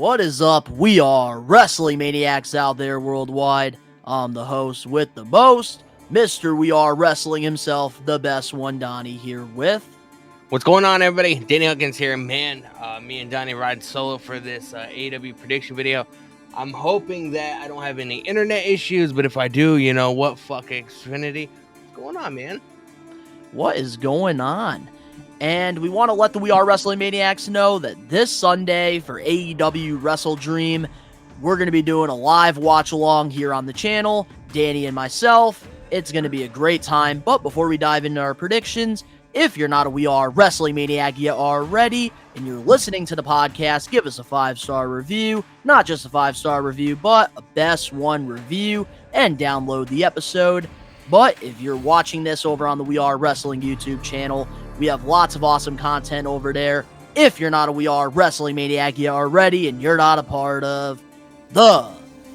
What is up? We are wrestling maniacs out there worldwide. I'm the host with the most, Mr. We Are Wrestling himself, the best one, Donnie, here with. What's going on, everybody? Danny Huckins here, man. Me and Donnie ride solo for this AW prediction video. I'm hoping that I don't have any internet issues, but if I do, you know what? Fuck Xfinity. What's going on, man? What is going on? And we want to let the We Are Wrestling Maniacs know that this Sunday for AEW Wrestledream, we're going to be doing a live watch along here on the channel, Danny and myself. It's going to be a great time. But before we dive into our predictions, if you're not a We Are Wrestling Maniac yet already, and you're listening to the podcast, give us a 5-star review. Not just a 5-star review, but a best one review, and download the episode. But if you're watching this over on the We Are Wrestling YouTube channel, we have lots of awesome content over there. If you're not a We Are Wrestling Maniac yet already, and you're not a part of the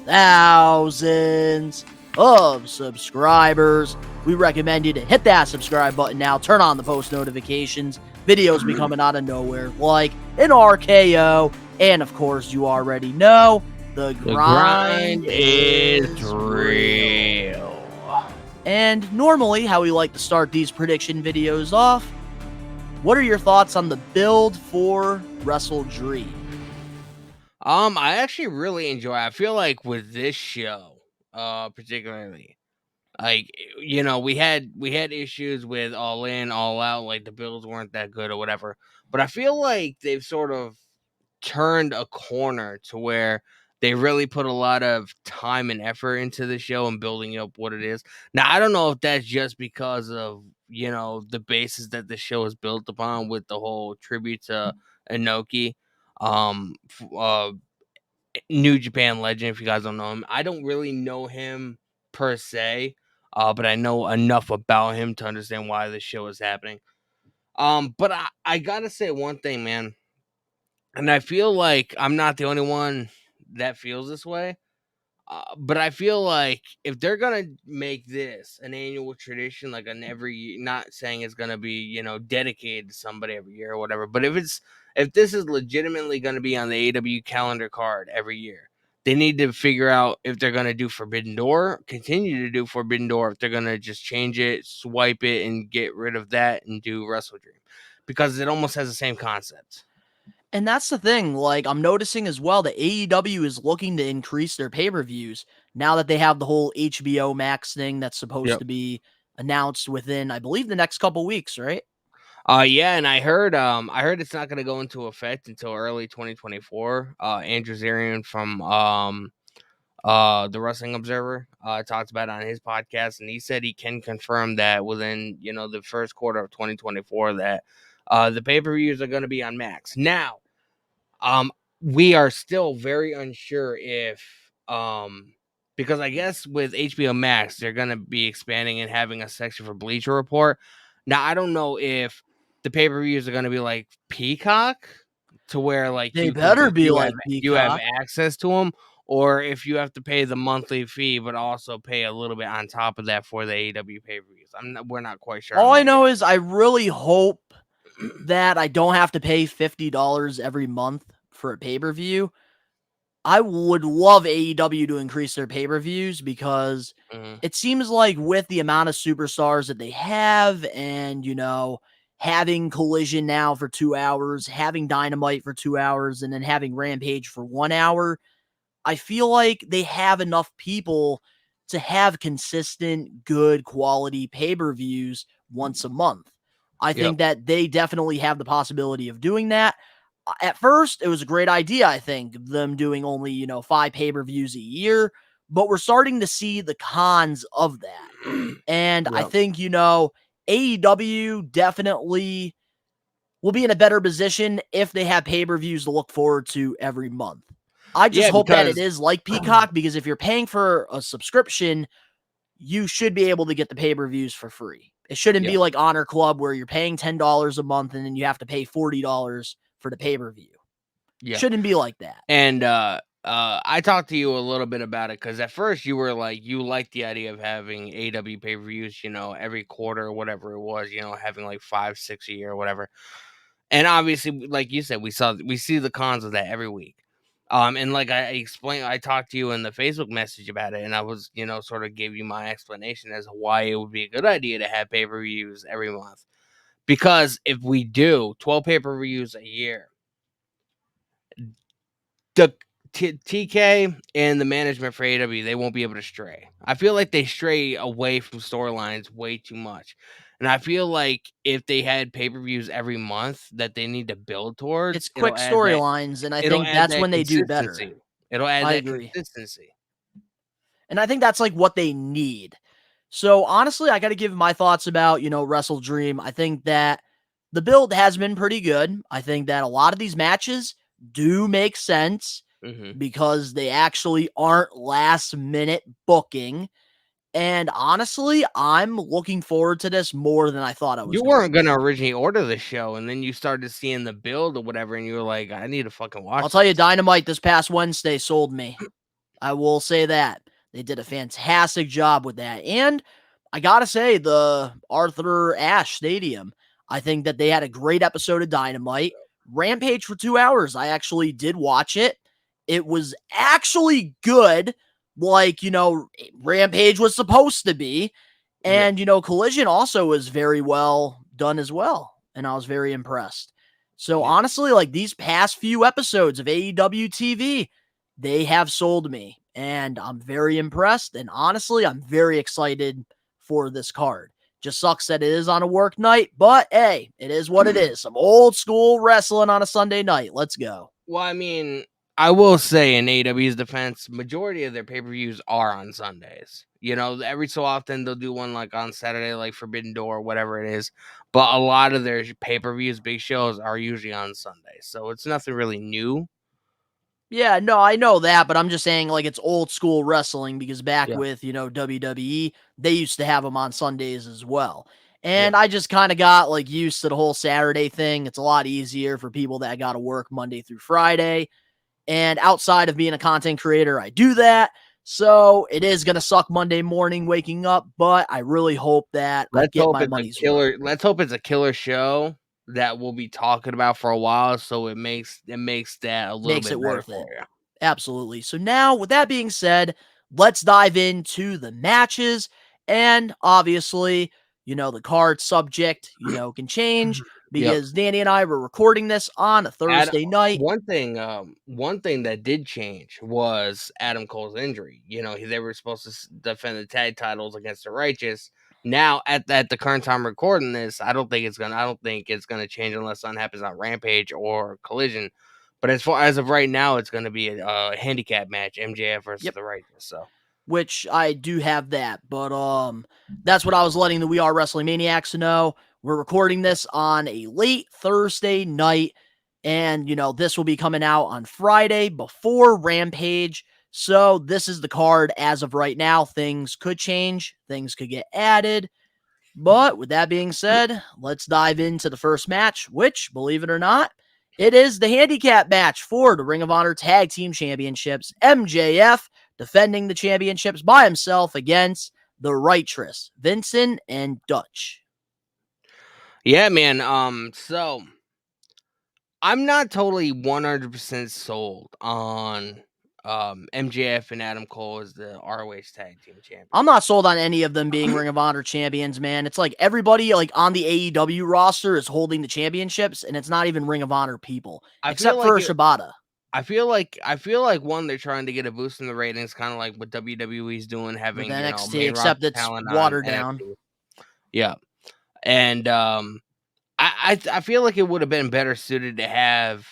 thousands of subscribers, we recommend you to hit that subscribe button now. Turn on the post notifications. Videos be coming out of nowhere like an RKO. And of course, you already know the grind is real. And normally, how we like to start these prediction videos off, what are your thoughts on the build for Wrestledream? I actually really enjoy it. I feel like with this show, particularly, like, you know, we had issues with All In, All Out, like the builds weren't that good or whatever. But I feel like they've sort of turned a corner to where they really put a lot of time and effort into the show and building up what it is. Now, I don't know if that's just because of, you know, the basis that the show is built upon with the whole tribute to Inoki, um, New Japan legend, if you guys don't know him. I don't really know him per se, but I know enough about him to understand why this show is happening. But I gotta say one thing, man. And I feel like I'm not the only one that feels this way. But I feel like if they're gonna make this an annual tradition, like an every year, not saying it's gonna be, you know, dedicated to somebody every year or whatever, but if this is legitimately gonna be on the AW calendar card every year, they need to figure out if they're gonna do Forbidden Door, continue to do Forbidden Door, if they're gonna just change it, swipe it, and get rid of that and do Wrestledream, because it almost has the same concept. And that's the thing, like, I'm noticing as well that AEW is looking to increase their pay-per-views now that they have the whole HBO Max thing that's supposed Yep. to be announced within, I believe, the next couple weeks, right? Yeah, and I heard it's not gonna go into effect until early 2024. Andrew Zarian from the Wrestling Observer talked about it on his podcast, and he said he can confirm that within, you know, the first quarter of 2024 that the pay-per-views are gonna be on Max. Now, we are still very unsure if because I guess with HBO Max they're gonna be expanding and having a section for Bleacher Report. Now I don't know if the pay-per-views are gonna be like Peacock, to where like They better be like you have Peacock. access to them, or if you have to pay the monthly fee but also pay a little bit on top of that for the AEW pay-per-views. We're not quite sure. All I know is I really hope that I don't have to pay $50 every month for a pay-per-view. I would love AEW to increase their pay-per-views because it seems like with the amount of superstars that they have and, you know, having Collision now for 2 hours, having Dynamite for 2 hours, and then having Rampage for 1 hour, I feel like they have enough people to have consistent, good quality pay-per-views once a month. I Yep. think that they definitely have the possibility of doing that. At first, it was a great idea, I think, them doing only, you know, 5 pay-per-views a year, but we're starting to see the cons of that. And I Yep. think, you know, AEW definitely will be in a better position if they have pay-per-views to look forward to every month. I just Yeah, hope that it because is like Peacock, because if you're paying for a subscription, you should be able to get the pay-per-views for free. It shouldn't be yep. like Honor Club where you're paying $10 a month and then you have to pay $40 for the pay-per-view. Yeah. Shouldn't be like that. And I talked to you a little bit about it because at first you were like, you liked the idea of having AW pay per views, you know, every quarter or whatever it was, you know, having like 5, 6 a year or whatever. And obviously, like you said, we see the cons of that every week. And like I explained, I talked to you in the Facebook message about it, and I was, sort of gave you my explanation as to why it would be a good idea to have pay-per-views every month. Because if we do 12 pay-per-views a year, the TK and the management for AW, they won't be able to stray. I feel like they stray away from storylines way too much. And I feel like if they had pay-per-views every month that they need to build towards, It's quick storylines, and I it'll think add that's that when they do better. consistency. It'll add I that agree. consistency. And I think that's like what they need. So honestly, I got to give my thoughts about, Wrestledream. I think that the build has been pretty good. I think that a lot of these matches do make sense Mhm. because they actually aren't last minute booking. And honestly, I'm looking forward to this more than I thought I was You going weren't to. gonna originally order the show, and then you started seeing the build or whatever, and you were like, "I need to fucking I'll watch tell you, this." Dynamite this past Wednesday sold me. I will say that. They did a fantastic job with that. And I got to say, the Arthur Ashe Stadium, I think that they had a great episode of Dynamite. Rampage for 2 hours. I actually did watch it. It was actually good, like, Rampage was supposed to be. Yeah. And, Collision also was very well done as well. And I was very impressed. So Yeah. honestly, like these past few episodes of AEW TV, they have sold me. And I'm very impressed. And honestly, I'm very excited for this card. Just sucks that it is on a work night, but hey, it is what it is. Some old school wrestling on a Sunday night. Let's go. Well, I mean, I will say in AEW's defense, majority of their pay-per-views are on Sundays. Every so often they'll do one like on Saturday, like Forbidden Door, whatever it is. But a lot of their pay-per-views, big shows, are usually on Sundays. So it's nothing really new. Yeah, no, I know that, but I'm just saying like it's old school wrestling because back Yeah. with, WWE, they used to have them on Sundays as well. Yeah. And I just kind of got like used to the whole Saturday thing. It's a lot easier for people that got to work Monday through Friday. And outside of being a content creator, I do that. So it is going to suck Monday morning waking up, but I really hope that I Let's get hope my it's a money's worth. killer. Let's hope it's a killer show that we'll be talking about for a while, so it makes that a little Makes bit it better worth for it. you. Absolutely. So now, with that being said, let's dive into the matches. And obviously, the card subject, can change Yep. because Danny and I were recording this on a Adam, Thursday night. one thing that did change was Adam Cole's injury. They were supposed to defend the tag titles against the Righteous. Now, at the current time recording this, I don't think it's gonna change unless something happens on Rampage or Collision. But as far as of right now, it's gonna be a handicap match, MJF versus Yep. the Righteous. So Which I do have that, but that's what I was letting the We Are Wrestling Maniacs know. We're recording this on a late Thursday night, and this will be coming out on Friday before Rampage. So this is the card as of right now. Things could change, things could get added. But with that being said, let's dive into the first match, which, believe it or not, it is the handicap match for the Ring of Honor Tag Team Championships. MJF defending the championships by himself against the Righteous, Vincent and Dutch. yeah, man. So I'm not totally 100% sold on MJF and Adam Cole as the ROH Tag Team I'm Champions. not sold on any of them being Ring of Honor champions, man. It's like everybody like on the AEW roster is holding the championships, and it's not even Ring of Honor people, I feel except like for it. Shibata I feel like one, they're trying to get a boost in the ratings, kind of like what WWE's doing, with having NXT, main roster except it's talent on watered down. NXT. Yeah, and I feel like it would have been better suited to have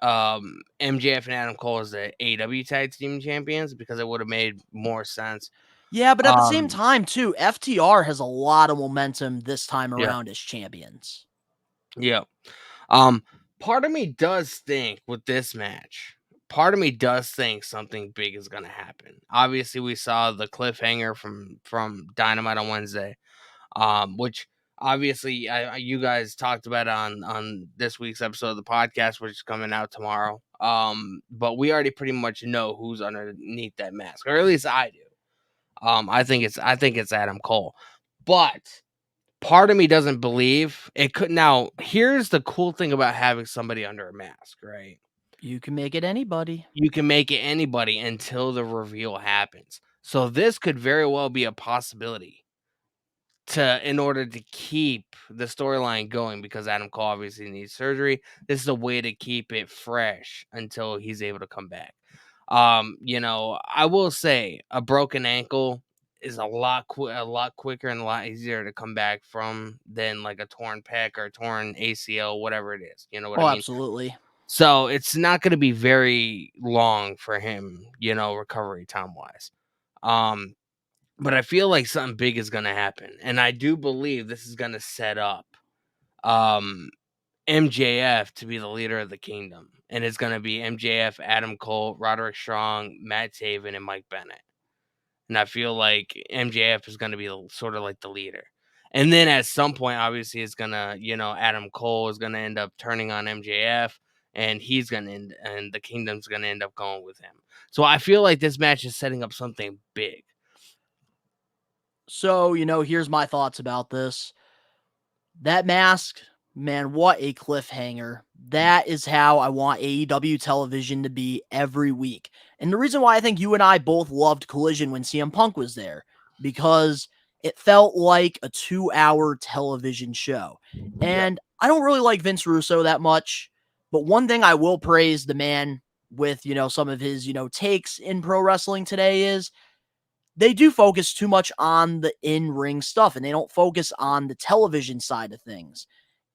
MJF and Adam Cole as the AEW Tag Team Champions because it would have made more sense. Yeah, but at the same Um, time, too, FTR has a lot of momentum this time yeah, around as champions. yeah. Um, Part of me does think with this match, part of me does think something big is gonna happen. Obviously, we saw the cliffhanger from Dynamite on Wednesday, which obviously you guys talked about on this week's episode of the podcast, which is coming out tomorrow. But we already pretty much know who's underneath that mask, or at least I do. I think it's Adam Cole, but part of me doesn't believe it could. Now, here's the cool thing about having somebody under a mask, right? You can make it anybody. You can make it anybody until the reveal happens. So this could very well be a possibility in order to keep the storyline going, because Adam Cole obviously needs surgery. This is a way to keep it fresh until he's able to come back. I will say a broken ankle is a lot quicker and a lot easier to come back from than like a torn pec or a torn ACL, whatever it is. You know what I Oh, mean? absolutely. So it's not going to be very long for him, recovery time wise. Um, but I feel like something big is going to happen, and I do believe this is going to set up um MJF to be the leader of the kingdom, and it's going to be MJF, Adam Cole, Roderick Strong, Matt Taven, and Mike Bennett. And I feel like MJF is going to be sort of like the leader. And then at some point, obviously, it's gonna, Adam Cole is gonna end up turning on MJF, and and the kingdom's gonna end up going with him. So I feel like this match is setting up something big. So, here's my thoughts about this. That mask, man, what a cliffhanger. That is how I want AEW television to be every week. And the reason why I think you and I both loved Collision when CM Punk was there, because it felt like a 2-hour television show. Yeah. And I don't really like Vince Russo that much, but one thing I will praise the man with, some of his, takes in pro wrestling today is they do focus too much on the in-ring stuff and they don't focus on the television side of things.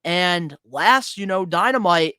And last, Dynamite,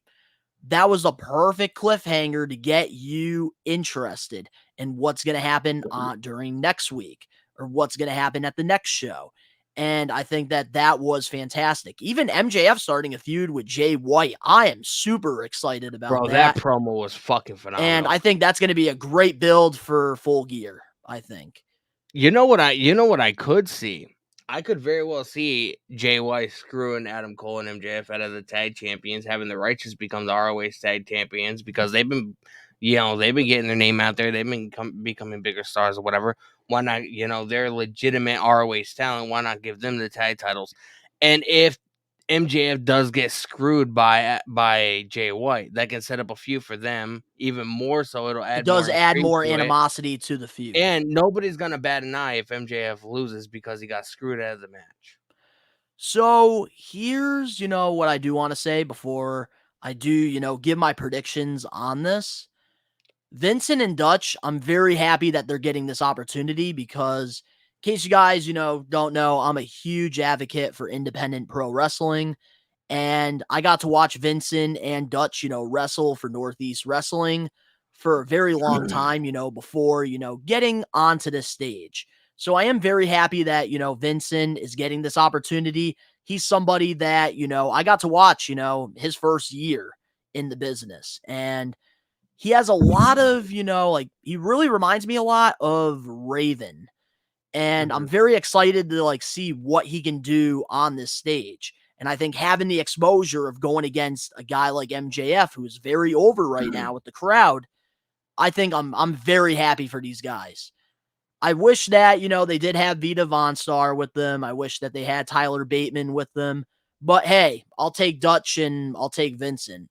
that was a perfect cliffhanger to get you interested in what's going to happen during next week or what's going to happen at the next show. And I think that was fantastic. Even MJF starting a feud with Jay White, I am super excited about Bro, that that. promo was fucking And phenomenal. I think that's going to be a great build for Full Gear, I think. You know what I could see? I could very well see Jay White screwing Adam Cole and MJF out of the tag champions, having the Righteous become the ROH tag champions, because they've been getting their name out there. They've been becoming bigger stars or whatever. Why not? They're legitimate ROH talent. Why not give them the tag titles? And if MJF does get screwed by Jay White, that can set up a feud for them even more. So it'll It add more does add intrigue more to it. animosity to the feud. And nobody's gonna bat an eye if MJF loses because he got screwed out of the match. So here's, what I do want to say before I do, give my predictions on this. Vincent and Dutch, I'm very happy that they're getting this opportunity because, in case you guys, don't know, I'm a huge advocate for independent pro wrestling. And I got to watch Vincent and Dutch, wrestle for Northeast Wrestling for a very long time, before, getting onto this stage. So I am very happy that, Vincent is getting this opportunity. He's somebody that, I got to watch, his first year in the business. And he has a lot of, he really reminds me a lot of Raven. And I'm Mhm. very excited to see what he can do on this stage. And I think having the exposure of going against a guy like MJF, who's very over right now with the crowd, I think I'm very happy for these guys. I wish that, they did have Vita Von Star with them. I wish that they had Tyler Bateman with them. But hey, I'll take Dutch and I'll take Vincent.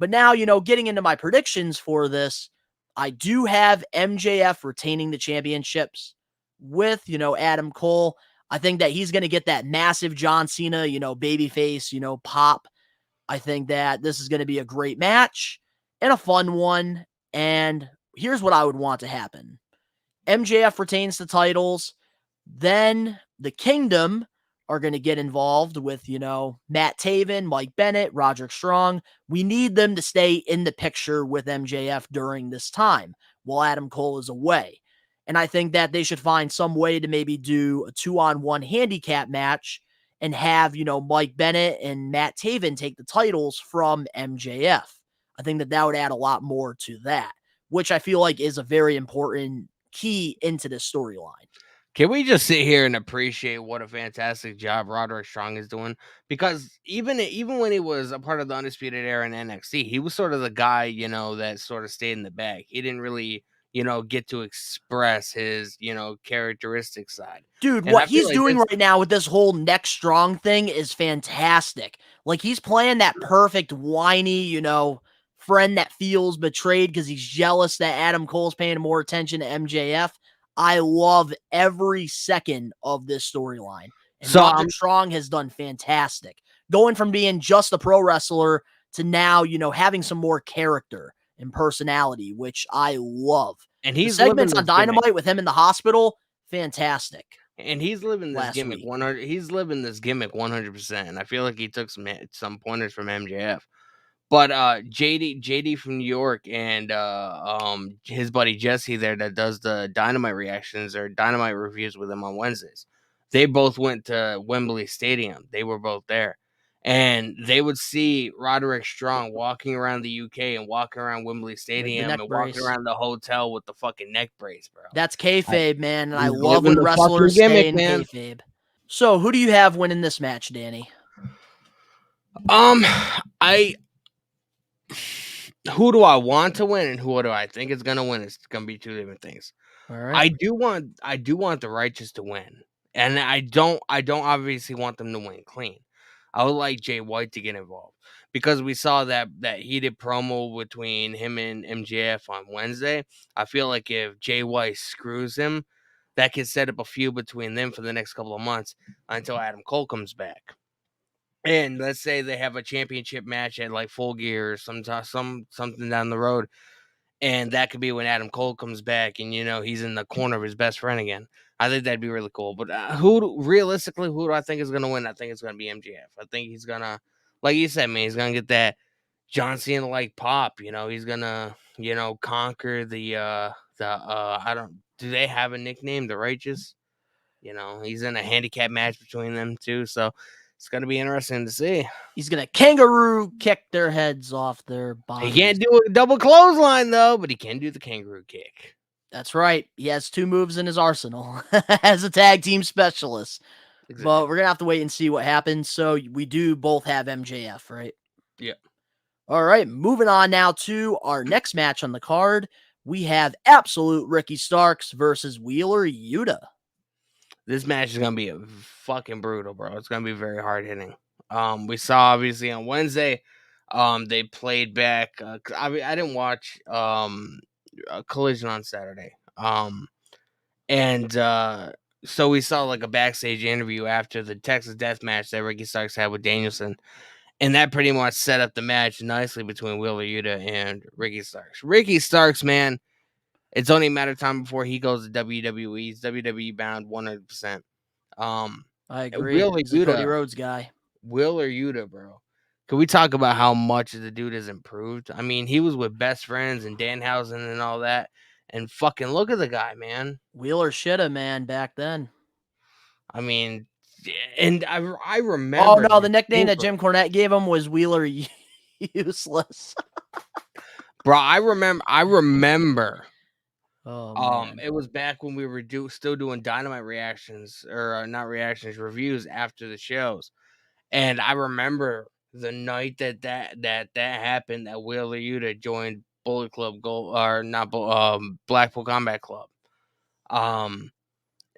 But now, getting into my predictions for this, I do have MJF retaining the championships with, Adam Cole. I think that he's going to get that massive John Cena, babyface, pop. I think that this is going to be a great match and a fun one. And here's what I would want to happen. MJF retains the titles. Then the Kingdom are going to get involved with, Matt Taven, Mike Bennett, Roderick Strong. We need them to stay in the picture with MJF during this time while Adam Cole is away. And I think that they should find some way to maybe do a 2-on-1 handicap match and have, Mike Bennett and Matt Taven take the titles from MJF. I think that would add a lot more to that, which I feel like is a very important key into this storyline. Can we just sit here and appreciate what a fantastic job Roderick Strong is doing? Because even when he was a part of the Undisputed Era in NXT, he was sort of the guy, that sort of stayed in the back. He didn't really, get to express his, characteristic side. Dude, And what I feel he's like doing this, right now with this whole neck strong thing is fantastic. Like he's playing that perfect whiny, friend that feels betrayed because he's jealous that Adam Cole's paying more attention to MJF. I love every second of this storyline. And So Roderick Strong has done fantastic. Going from being just a pro wrestler to now, having some more character and personality, which I love. and The he's living segments on this gimmick. Dynamite with him in the hospital, fantastic. And he's living this Last gimmick week. 100. He's living this gimmick 100%. And I feel like he took some pointers from MJF. But JD from New York and his buddy Jesse there that does the Dynamite reactions or Dynamite reviews with him on Wednesdays. They both went to Wembley Stadium. They were both there. And they would see Roderick Strong walking around the UK and walking around Wembley Stadium and walking around the hotel with the fucking neck brace, bro. That's kayfabe, man, and I He's love living when the wrestlers fucking gimmick, stay in man. kayfabe. So, who do you have winning this match, Danny? Who do I want to win and who do I think is gonna win? It's gonna be two different things. All right. I do want the Righteous to win, and I don't obviously want them to win clean. I would like Jay White to get involved because we saw that heated promo between him and MJF on Wednesday. I feel like if Jay White screws him, that could set up a feud between them for the next couple of months until Adam Cole comes back. And let's say they have a championship match at like Full Gear or something down the road, and that could be when Adam Cole comes back, and he's in the corner of his best friend again. I think that'd be really cool. But realistically, who do I think is gonna win? I think it's gonna be MJF. I think he's gonna, like you said, man, he's gonna get that John Cena like pop. He's gonna conquer the I don't. Do they have a nickname? The Righteous. He's in a handicap match between them two, so it's going to be interesting to see. He's going to kangaroo kick their heads off their bodies. He can't do a double clothesline, though, but he can do the kangaroo kick. That's right. He has 2 moves in his arsenal as a tag team specialist. Exactly. But we're going to have to wait and see what happens. So we do both have MJF, right? Yeah. All right. Moving on now to our next match on the card. We have Absolute Ricky Starks versus Wheeler Yuta. This match is going to be fucking brutal, bro. It's going to be very hard hitting. We saw obviously on Wednesday, they played back. I didn't watch Collision on Saturday. So we saw like a backstage interview after the Texas Death match that Ricky Starks had with Danielson, and that pretty much set up the match nicely between Wheeler Yuta and Ricky Starks. Ricky Starks, man. It's only a matter of time before he goes to WWE. He's WWE bound 100%. I agree. He's a Cody Rhodes guy. Wheeler Yuta, bro. Can we talk about how much the dude has improved? I mean, he was with Best Friends and Danhausen and all that. And fucking look at the guy, man. Wheeler shoulda, man, back then. I mean, and I remember. Oh, no, the nickname that Jim Cornette gave him was Wheeler Useless. Bro, I remember. Oh, man. It was back when we were still doing Dynamite reactions, or not reactions, reviews after the shows. And I remember the night that happened, that Wheeler Yuta joined Bullet Club Gold, or not Blackpool Combat Club.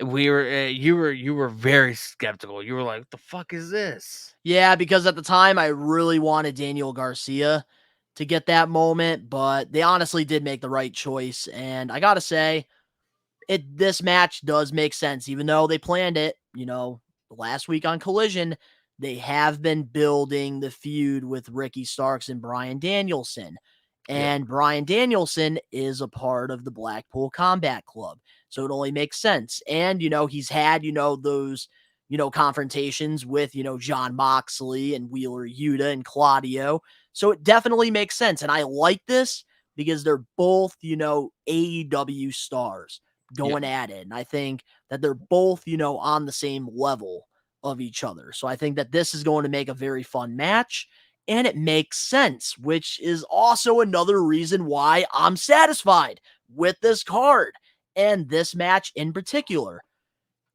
You were very skeptical. You were like, "What the fuck is this?" Yeah, because at the time I really wanted Daniel Garcia to get that moment, but they honestly did make the right choice. And I gotta say, this match does make sense, even though they planned it, last week on Collision. They have been building the feud with Ricky Starks and Bryan Danielson. And Bryan Danielson is a part of the Blackpool Combat Club. So it only makes sense. And, he's had, those, confrontations with, Jon Moxley and Wheeler Yuta and Claudio. So it definitely makes sense. And I like this because they're both, AEW stars going at it. And I think that they're both, on the same level of each other. So I think that this is going to make a very fun match, and it makes sense, which is also another reason why I'm satisfied with this card and this match in particular.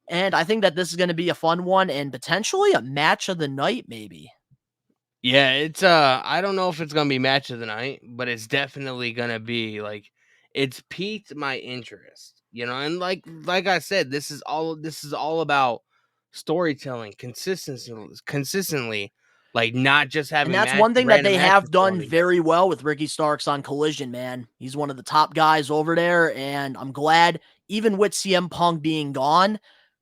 And I think that this is going to be a fun one and potentially a match of the night, maybe. Yeah, it's I don't know if it's gonna be match of the night, but it's definitely gonna be like, it's piqued my interest, and like I said, this is all about storytelling, consistently. Like, not just And having that's one thing that random they matches have done thrown together. very well with Ricky Starks on Collision, man. He's one of the top guys over there, and I'm glad, even with CM Punk being gone,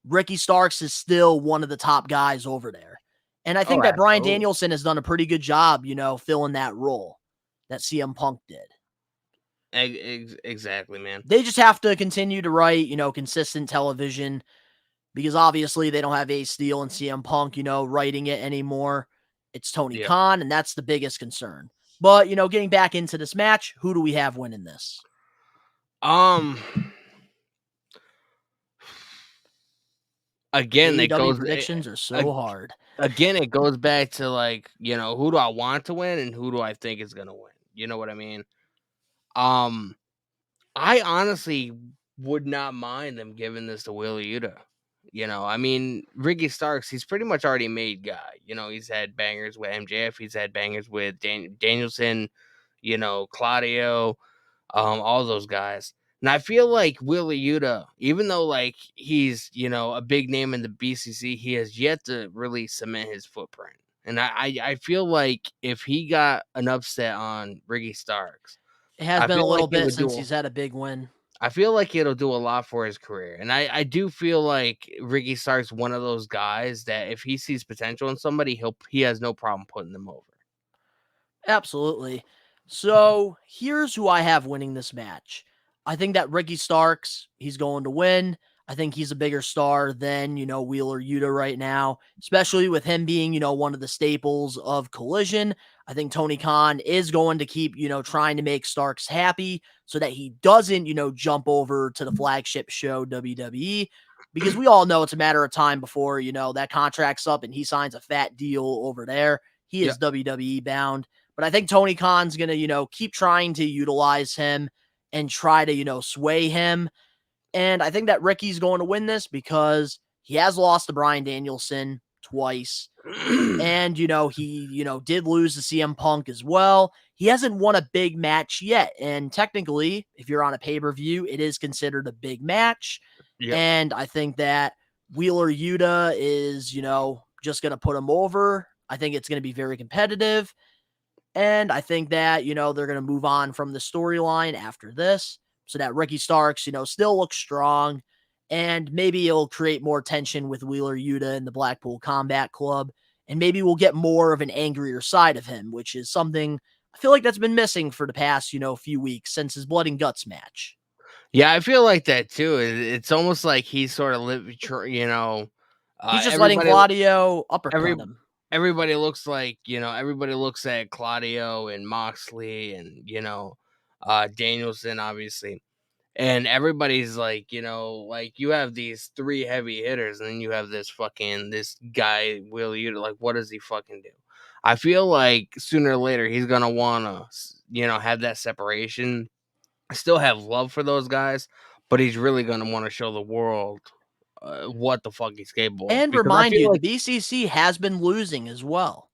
Ricky Starks is still one of the top guys over there. And I Oh, think that Bryan absolutely. Danielson has done a pretty good job, filling that role that CM Punk did. Exactly, man. They just have to continue to write, consistent television because obviously they don't have Ace Steel and CM Punk, writing it anymore. It's Tony Yeah. Khan, and that's the biggest concern. But, getting back into this match, who do we have winning this? Again, that AEW goes predictions are so ag hard. again, it goes back to, like, who do I want to win and who do I think is gonna win? You know what I mean? Um, I honestly would not mind them giving this to Wheeler Yuta. I mean, Ricky Starks, he's pretty much already made guy. He's had bangers with MJF, he's had bangers with Danielson, Claudio, all those guys. And I feel like Wheeler Yuta, even though like he's a big name in the BCC, he has yet to really cement his footprint. And I feel like if he got an upset on Ricky Starks, It has I been a feel like little it bit would since do. he's had a big win. I feel like it'll do a lot for his career, and I do feel like Ricky Starks one of those guys that if he sees potential in somebody, he has no problem putting them over. Absolutely. So here's who I have winning this match. I think that Ricky Starks, he's going to win. I think he's a bigger star than, Wheeler Yuta right now, especially with him being, one of the staples of Collision. I think Tony Khan is going to keep, trying to make Starks happy so that he doesn't, jump over to the flagship show, WWE, because we all know it's a matter of time before, that contract's up and he signs a fat deal over there. He Yeah. is WWE bound. But I think Tony Khan's going to, keep trying to utilize him and try to, sway him. And I think that Ricky's going to win this because he has lost to Bryan Danielson twice. And, he, did lose to CM Punk as well. He hasn't won a big match yet. And technically, if you're on a pay-per-view, it is considered a big match. Yep. And I think that Wheeler Yuta is, just going to put him over. I think it's going to be very competitive. And I think that, they're going to move on from the storyline after this so that Ricky Starks, still looks strong. And maybe it'll create more tension with Wheeler Yuta and the Blackpool Combat Club. And maybe we'll get more of an angrier side of him, which is something I feel like that's been missing for the past, few weeks since his Blood and Guts match. Yeah, I feel like that too. It's almost like he's sort of He's just letting everybody Claudio every uppercut him. everybody looks like everybody looks at Claudio and Moxley and Danielson obviously. And everybody's like, like you have these three heavy hitters, and then you have this guy, Will you like, what does he fucking do? I feel like sooner or later he's gonna wanna, have that separation. Still have love for those guys, but he's really gonna want to show the world what the fuck he's capable of. And Because I remind feel you, the like BCC has been losing as well.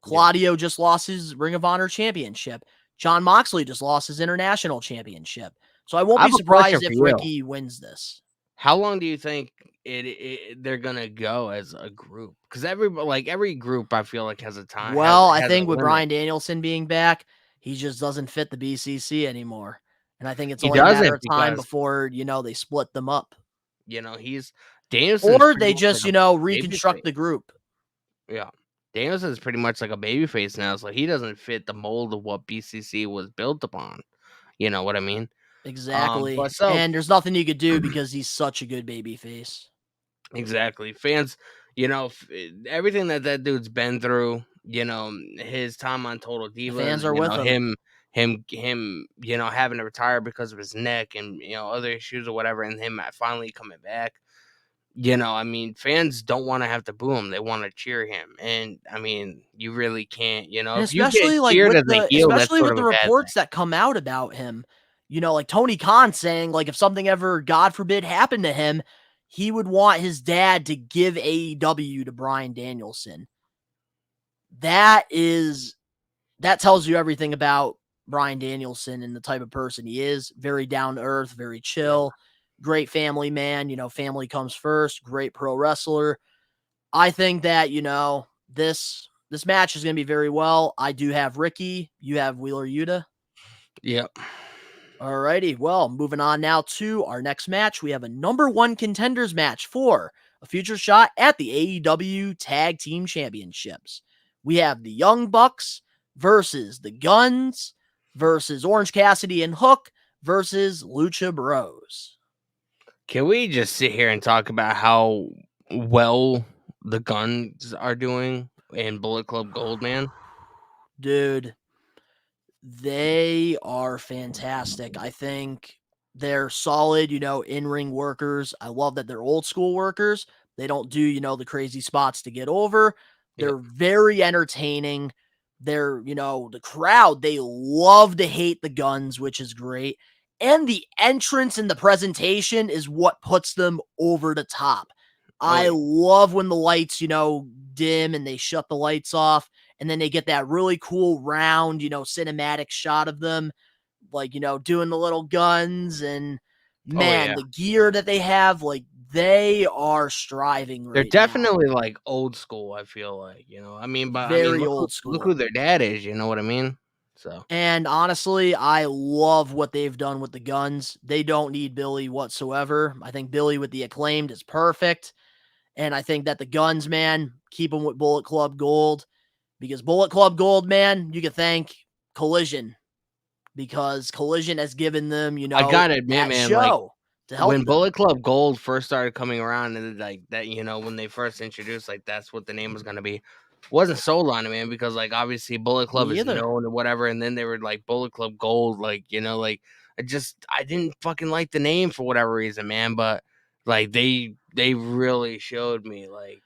yeah, Claudio just lost his Ring of Honor championship. John Moxley just lost his international championship. So I won't I be have a question surprised for if you. Ricky wins this. How long do you think they're gonna go as a group? Because every group I feel like has a time Well, I has a think with limit. Bryan Danielson being back, he just doesn't fit the BCC anymore. And I think it's He only a matter doesn't of time because before, they split them up. he's Danielson's Or pretty they much like just, a baby reconstruct face. the group. Yeah. Danielson's pretty much like a baby face now, so he doesn't fit the mold of what BCC was built upon. You know what I mean? Exactly. But so And there's nothing you could do because he's such a good baby face. exactly, fans, everything that dude's been through, his time on Total The Divas, fans are with him. him, having to retire because of his neck and other issues or whatever, and him finally coming back. I mean, fans don't want to have to boo him; they want to cheer him, and I mean, you really can't. And If you get especially like cheered with as a the heel, that's especially sort with of the a bad thing. reports that come out about him, like Tony Khan saying like if something ever, God forbid, happened to him, he would want his dad to give AEW to Bryan Danielson. That tells you everything about Bryan Danielson and the type of person he is. Very down to earth, very Yeah. chill, great family man. Family comes first, great pro wrestler. I think that, this this match is going to be very well. I do have Ricky. You have Wheeler Yuta. Yep. Alrighty, well, moving on now to our next match. We have a number 1 contenders match for a future shot at the AEW Tag Team Championships. We have the Young Bucks versus the Guns versus Orange Cassidy and Hook versus Lucha Bros. Can we just sit here and talk about how well the Guns are doing in Bullet Club Gold, man? Dude, they are fantastic. I think they're solid, in-ring workers. I love that they're old school workers. They don't do, the crazy spots to get over. Yep. They're very entertaining. They're, the crowd, they love to hate the Guns, which is great. And the entrance and the presentation is what puts them over the top. I love when the lights, dim and they shut the lights off. And then they get that really cool round, cinematic shot of them, like, doing the little guns. And man, the gear that they have, like, they are striving right They're now. definitely like old school, I feel like, I mean, but Very look, old school. Look who their dad is, you know what I mean? So, and honestly, I love what they've done with the Guns. They don't need Billy whatsoever. I think Billy with the Acclaimed is perfect. And I think that the Guns, man, keep them with Bullet Club Gold. Because Bullet Club Gold, man, you can thank Collision. Because Collision has given them, I gotta admit, that man, show like to help when them. Bullet Club Gold first started coming around, and like that, when they first introduced, like that's what the name was gonna be. Wasn't sold on it, man, because like obviously Bullet Club Me is either. known or whatever, and then they were like Bullet Club Gold, like like I didn't fucking like the name for whatever reason, man. But like they really showed me, like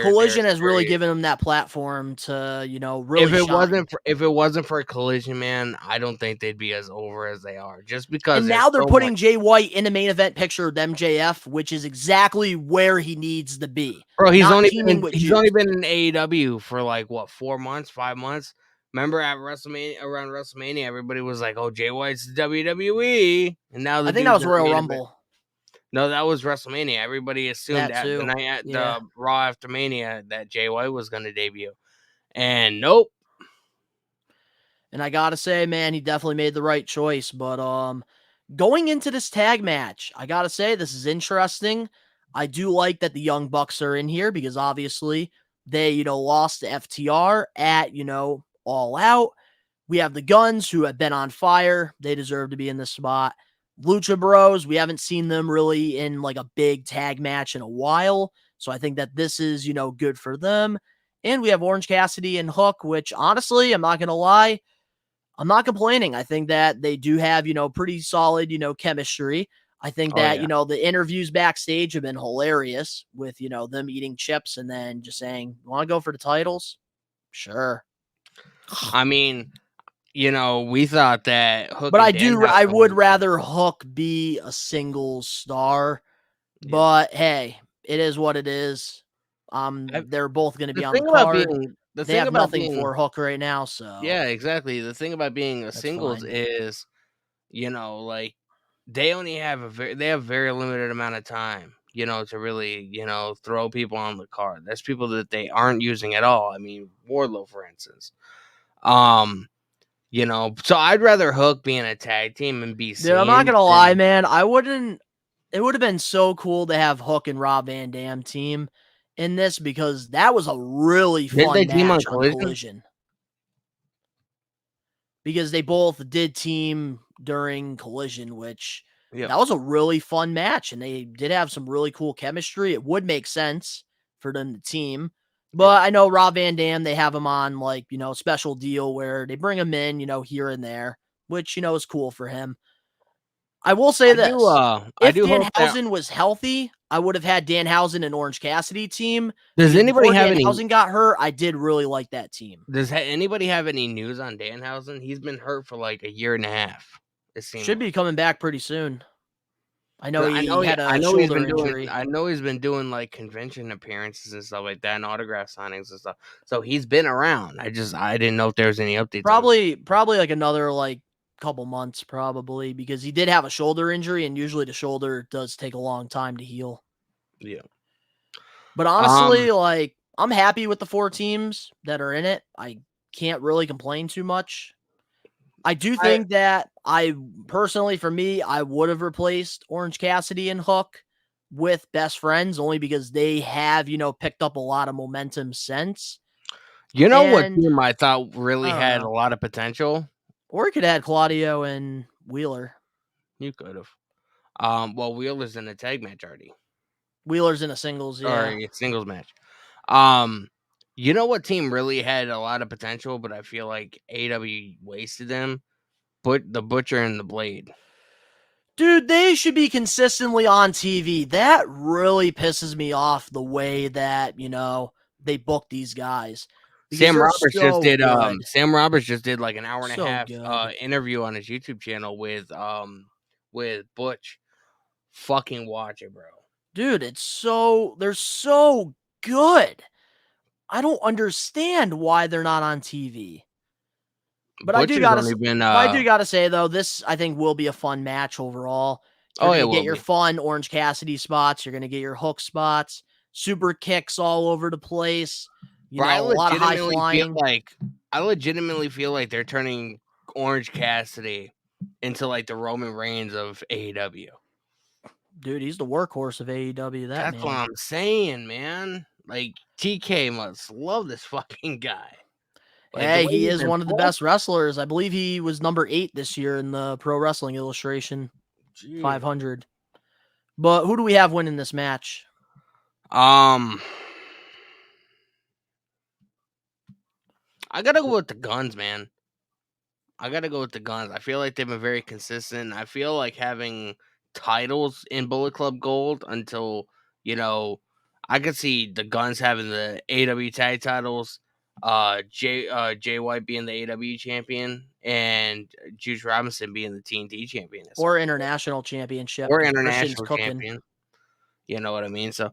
Collision has really serious. given them that platform to, really shine. If it wasn't for Collision, man, I don't think they'd be as over as they are. Just because And now they're putting Jay White in a main event picture with MJF, which is exactly where he needs to be. Bro, he's Not only teaming been with he's Juice. only been in AEW for like what 4 months, 5 months. Remember at WrestleMania, around WrestleMania, everybody was like, "Oh, Jay White's WWE," and now the I think that dude's was in the Royal main Rumble. event. No, that was WrestleMania. Everybody assumed That at the too. night at Yeah. the Raw after Mania that Jay White was going to debut, and nope. And I gotta say, man, he definitely made the right choice. But going into this tag match, I gotta say this is interesting. I do like that the Young Bucks are in here because obviously they, lost to FTR at, All Out. We have the Guns who have been on fire. They deserve to be in this spot. Lucha Bros, we haven't seen them really in like a big tag match in a while. So I think that this is, good for them. And we have Orange Cassidy and Hook, which honestly, I'm not going to lie, I'm not complaining. I think that they do have, pretty solid, chemistry. I think that, the interviews backstage have been hilarious with, them eating chips and then just saying, "You want to go for the titles?" Sure. I mean, we thought that Hook, But and I would rather Hook be a single star. But hey, it is what it is. They're both going to be on the card. They have nothing for Hook right now, so yeah, exactly. The thing about being a that's singles fine. is, like they only have they have very limited amount of time, to really, throw people on the card. There's people that they aren't using at all. I mean, Wardlow, for instance. So I'd rather Hook be in a tag team and be Dude, I'm not seen going to lie, man. It would have been so cool to have Hook and Rob Van Dam team in this because that was a really Didn't they fun team on match on Collision. Because they both did team during Collision, which that was a really fun match. And they did have some really cool chemistry. It would make sense for them to team. But I know Rob Van Dam, they have him on like, special deal where they bring him in, here and there, which, is cool for him. I will say this. If Danhausen was healthy, I would have had Danhausen and Orange Cassidy team. Does anybody have Danhausen got hurt, I did really like that team. Does anybody have any news on Danhausen? He's been hurt for like a year and a half. It should be coming back pretty soon. I know he had a he's shoulder been injury. I know he's been doing like convention appearances and stuff like that, and autograph signings and stuff. So he's been around. I didn't know if there was any updates. Probably like another like couple months, probably because he did have a shoulder injury, and usually the shoulder does take a long time to heal. Yeah. But honestly, like I'm happy with the 4 teams that are in it. I can't really complain too much. I do I think that personally, for me, I would have replaced Orange Cassidy and Hook with Best Friends only because they have, picked up a lot of momentum since. You know what And team I thought really I don't had a know. lot of potential? Or you could add Claudio and Wheeler. You could have. Well, Wheeler's in a tag match already, Wheeler's in a singles, or yeah. a singles match. Um, you know what team really had a lot of potential, but I feel like AW wasted them? But the Butcher and the Blade. Dude, they should be consistently on TV. That really pisses me off the way that, they book these guys because Sam they're Roberts just so did. good. Sam Roberts just did like an hour and a So half good. interview on his YouTube channel with Butch. Fucking watch it, bro. Dude, they're so good. I don't understand why they're not on TV. But I do Butcher's gotta, only been. but I do gotta say though, this I think will be a fun match overall. You're Oh, it gonna will get your be. fun Orange Cassidy spots. You're gonna get your hook spots, super kicks all over the place. But A lot of high flying. I legitimately feel like they're turning Orange Cassidy into like the Roman Reigns of AEW. Dude, he's the workhorse of AEW. That That's what man. I'm saying, man. Like TK must love this fucking guy. Like the Hey, way he he's is been one of the booked. best wrestlers. I believe he was number 8 this year in the Pro Wrestling Illustration Jeez. 500. But who do we have winning this match? Um, I gotta go with the Guns, man. I gotta go with the Guns. I feel like they've been very consistent. I feel like having titles in Bullet Club Gold until I could see the Guns having the AW tag titles, Jay White being the AW champion, and Juice Robinson being the TNT champion at some Or point, international championship or because Christian's international cooking. champion. You know what I mean? So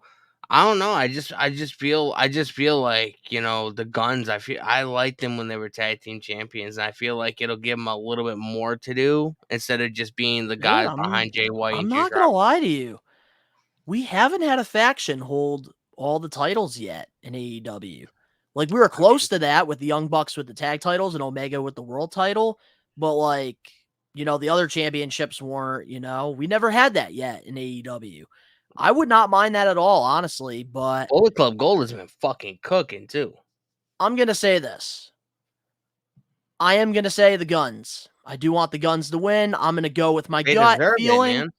I don't know. I just feel like the Guns. I liked them when they were tag team champions, and I feel like it'll give them a little bit more to do instead of just being the Dude, guys behind Jay White I'm and Juice not gonna Robinson. lie to you. We haven't had a faction hold all the titles yet in AEW. Like we were I mean, close to that with the Young Bucks with the tag titles and Omega with the world title, but the other championships weren't, we never had that yet in AEW. I would not mind that at all, honestly, but Bullet Club Gold has been fucking cooking too. I'm going to say this. I am going to say the Guns. I do want the Guns to win. I'm going to go with my They gut deserve it, feeling. man.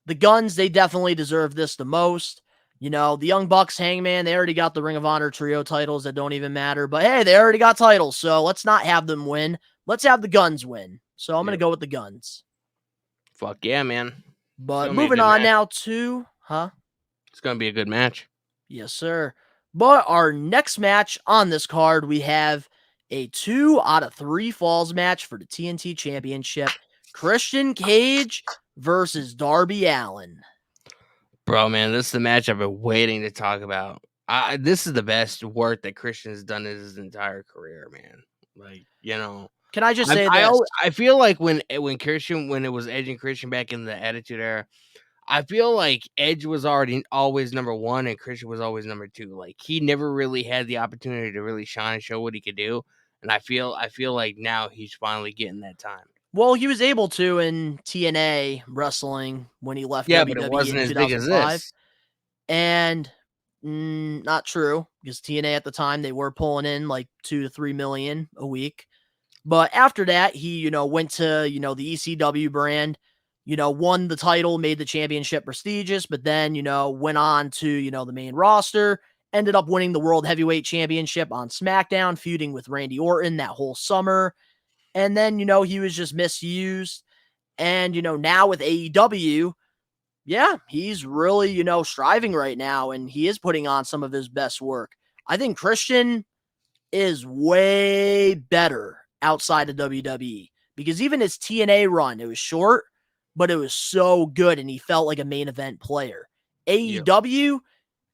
The Guns, they definitely deserve this the most. The Young Bucks, Hangman, they already got the Ring of Honor trio titles that don't even matter. But hey, they already got titles, so let's not have them win. Let's have the Guns win. So I'm going to Yep. go with the Guns. Fuck yeah, man. It's But gonna be a moving good on match. now to, It's gonna be a good match. Yes, sir. But our next match on this card, we have a 2 out of 3 falls match for the TNT Championship. Christian Cage versus Darby Allin. Bro, man, this is the match I've been waiting to talk about. This is the best work that Christian's done in his entire career, man. Like, Can I just say this? I feel like when it was Edge and Christian back in the Attitude Era, I feel like Edge was already always number one and Christian was always number two. Like he never really had the opportunity to really shine and show what he could do. And I feel like now he's finally getting that time. Well, he was able to in TNA wrestling when he left Yeah, but it WWE wasn't in as big as 2005. this. And not true because TNA at the time, they were pulling in like 2 to 3 million a week. But after that, he, went to, the ECW brand, won the title, made the championship prestigious, but then, went on to, the main roster, ended up winning the World Heavyweight Championship on SmackDown, feuding with Randy Orton that whole summer. And then, he was just misused. And, now with AEW, yeah, he's really, striving right now and he is putting on some of his best work. I think Christian is way better outside of WWE because even his TNA run, it was short, but it was so good and he felt like a main event player. Yep. AEW,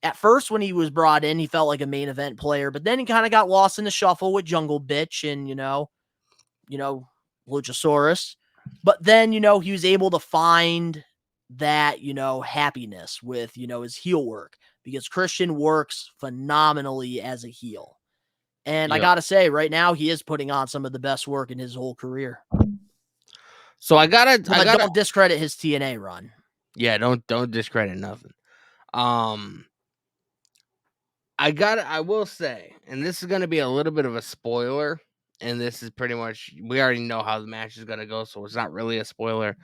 at first when he was brought in, he felt like a main event player, but then he kind of got lost in the shuffle with Jungle Bitch and, Luchasaurus. But then, he was able to find that, happiness with, his heel work because Christian works phenomenally as a heel. And I Yep. got to say, right now, he is putting on some of the best work in his whole career. So I gotta But don't discredit his TNA run. yeah, don't discredit nothing. I will say, and this is gonna be a little bit of a spoiler, and this is pretty much we already know how the match is gonna go, so it's not really a spoiler.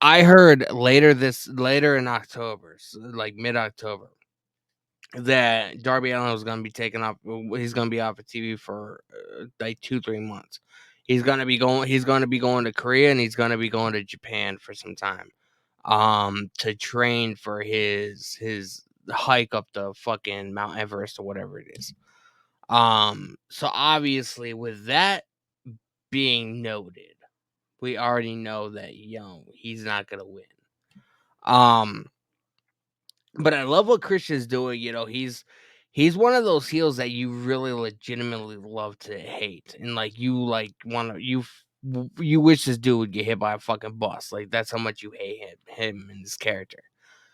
I heard later in October, so like mid-October, that Darby Allin was gonna be taken off. He's gonna be off of TV for like 2-3 months. He's gonna be going. He's gonna be going to Korea and he's gonna be going to Japan for some time, to train for his hike up the fucking Mount Everest or whatever it is. So obviously with that being noted, we already know that he's not gonna win. But I love what Christian's doing. He's one of those heels that you really legitimately love to hate, and like you like want to you wish this dude would get hit by a fucking bus. Like that's how much you hate him and his character.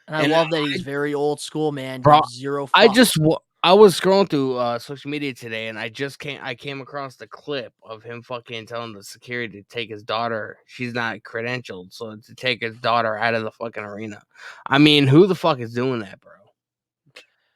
And I And love that he's very old school, man. bro, Gives zero fucks. I was scrolling through social media today, and I came across the clip of him fucking telling the security to take his daughter. She's not credentialed, so to take his daughter out of the fucking arena. I mean, who the fuck is doing that, bro?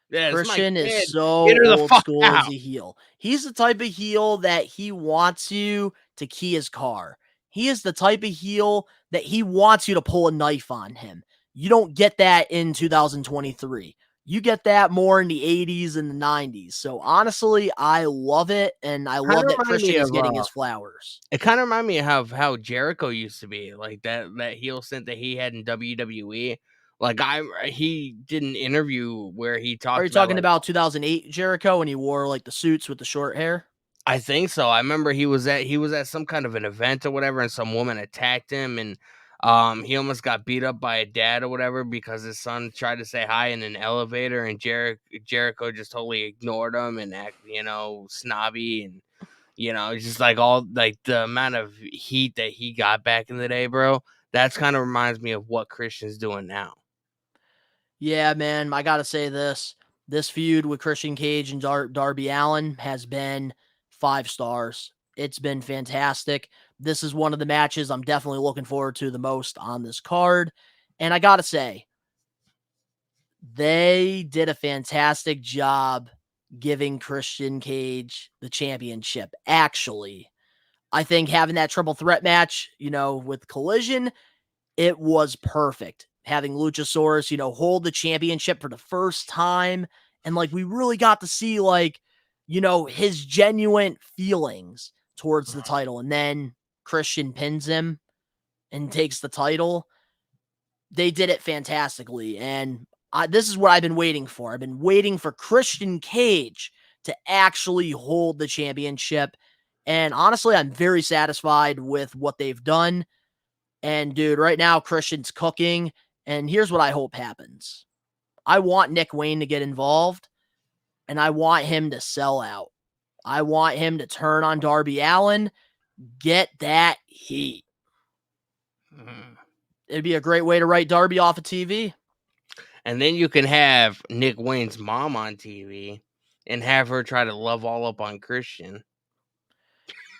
Yeah, it's my Christian is kid. so Get her the old fuck school as out. a heel. He's the type of heel that he wants you to key his car. He is the type of heel that he wants you to pull a knife on him. You don't get that in 2023. You get that more in the 80s and the 90s. So honestly, I love it, and I Kind love of that remind Christian me is of getting his flowers. it kind of remind me of how Jericho used to be, like that heel stint that he had in WWE. Like he did an interview where he Are talked you about talking like about 2008 Jericho when he wore like the suits with the short hair? I think so. I remember he was at some kind of an event or whatever, and some woman attacked him, and he almost got beat up by a dad or whatever because his son tried to say hi in an elevator, and Jericho just totally ignored him and snobby, and just like all like the amount of heat that he got back in the day, bro. That's kind of reminds me of what Christian's doing now. Yeah, man, I gotta say this. This feud with Christian Cage and Darby Allin has been 5 stars. It's been fantastic. This is one of the matches I'm definitely looking forward to the most on this card. And I gotta say, they did a fantastic job giving Christian Cage the championship. Actually, I think having that triple threat match, with Collision, it was perfect. Having Luchasaurus, hold the championship for the first time. And like we really got to see his genuine feelings towards the title. And then Christian pins him and takes the title. They did it fantastically. And this is what I've been waiting for. I've been waiting for Christian Cage to actually hold the championship. And honestly, I'm very satisfied with what they've done. And dude, right now, Christian's cooking. And here's what I hope happens. I want Nick Wayne to get involved, and I want him to sell out. I want him to turn on Darby Allin, get that heat. It'd be a great way to write Darby off of TV. And then you can have Nick Wayne's mom on TV and have her try to love all up on Christian.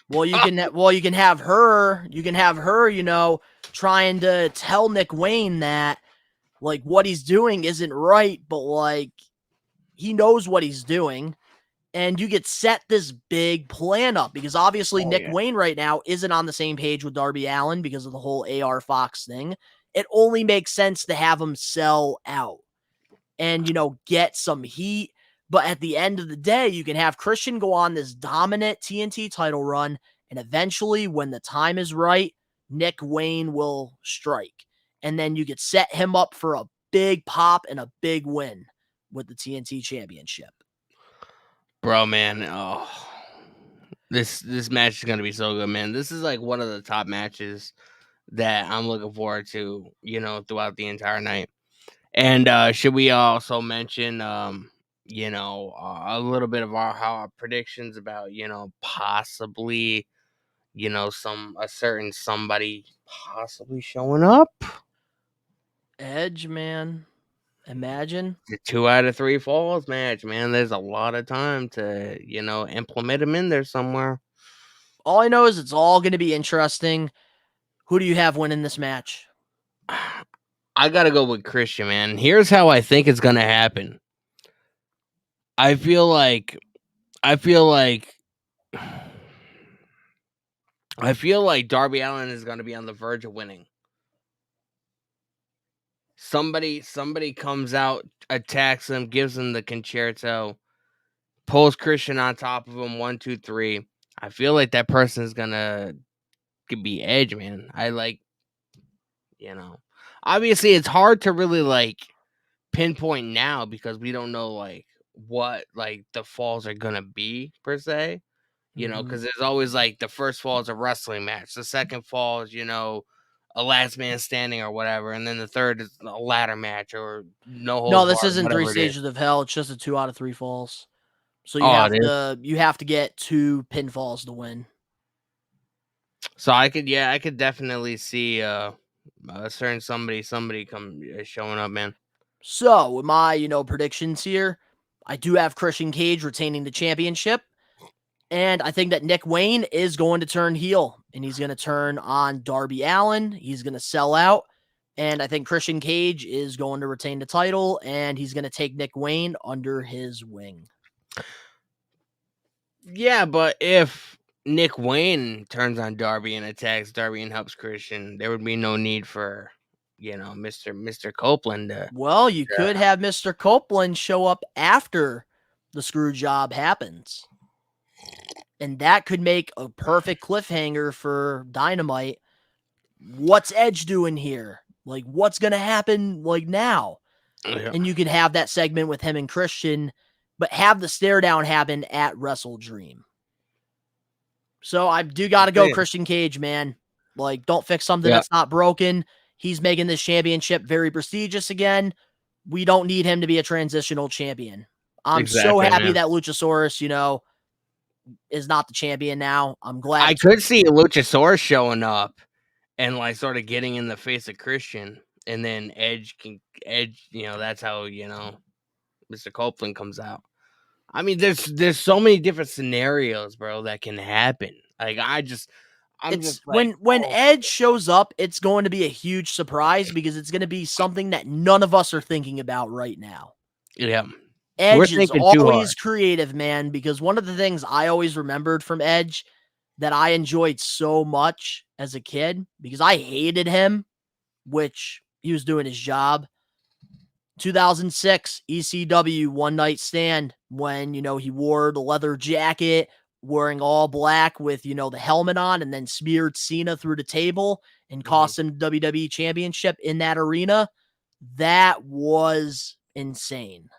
Well, you can have her, trying to tell Nick Wayne that like what he's doing isn't right, but like he knows what he's doing. And you get set this big plan up because obviously Nick Wayne right now isn't on the same page with Darby Allin because of the whole AR Fox thing. It only makes sense to have him sell out and, get some heat. But at the end of the day, you can have Christian go on this dominant TNT title run. And eventually, when the time is right, Nick Wayne will strike. And then you could set him up for a big pop and a big win with the TNT championship. Bro, man, oh, this match is gonna be so good, man. This is like one of the top matches that I'm looking forward to, throughout the entire night. And should we also mention, a little bit of our predictions about, possibly, a certain somebody possibly showing up? Edge, man. Imagine. The 2 out of 3 falls match, man. There's a lot of time to, implement him in there somewhere. All I know is it's all going to be interesting. Who do you have winning this match? I gotta go with Christian, man. Here's how I think it's gonna happen. I feel like I feel like I feel like Darby Allin is gonna be on the verge of winning. Somebody comes out, attacks him, gives him the concerto, pulls Christian on top of him, 1, 2, 3. I feel like that person is gonna be Edge, man. You know, obviously it's hard to really pinpoint now because we don't know what the falls are gonna be per se. Because there's always the first fall is a wrestling match, the second fall is a last man standing or whatever, and then the third is a ladder match or no No, holds this barred, isn't Three whatever it is. Stages of Hell. It's just a 2 out of 3 falls. So Oh, it is. you have to get 2 pinfalls to win. So I could definitely see a certain somebody come showing up, man. So, with my, predictions here, I do have Christian Cage retaining the championship. And I think that Nick Wayne is going to turn heel and he's going to turn on Darby Allin. He's going to sell out. And I think Christian Cage is going to retain the title and he's going to take Nick Wayne under his wing. Yeah, but if Nick Wayne turns on Darby and attacks Darby and helps Christian, there would be no need for Mr. Copeland to. Well, you could have Mr. Copeland show up after the screw job happens. And that could make a perfect cliffhanger for Dynamite. What's Edge doing here? What's going to happen now? Yeah. And you could have that segment with him and Christian, but have the stare down happen at Wrestledream. So I do got to go Christian Cage, man. Don't fix something that's not broken. He's making this championship very prestigious again. We don't need him to be a transitional champion. I'm so happy that Luchasaurus, is not the champion now. I'm glad. I could see Luchasaurus showing up and sort of getting in the face of Christian, and then Edge, that's how Mr. Copeland comes out. I mean, there's so many different scenarios, bro, that can happen. When Edge shows up, it's going to be a huge surprise because it's going to be something that none of us are thinking about right now. Yeah. Edge is always creative, man, because one of the things I always remembered from Edge that I enjoyed so much as a kid, because I hated him, which he was doing his job. 2006 ECW One Night Stand when, he wore the leather jacket, wearing all black with, the helmet on, and then speared Cena through the table and cost him the WWE Championship in that arena. That was insane.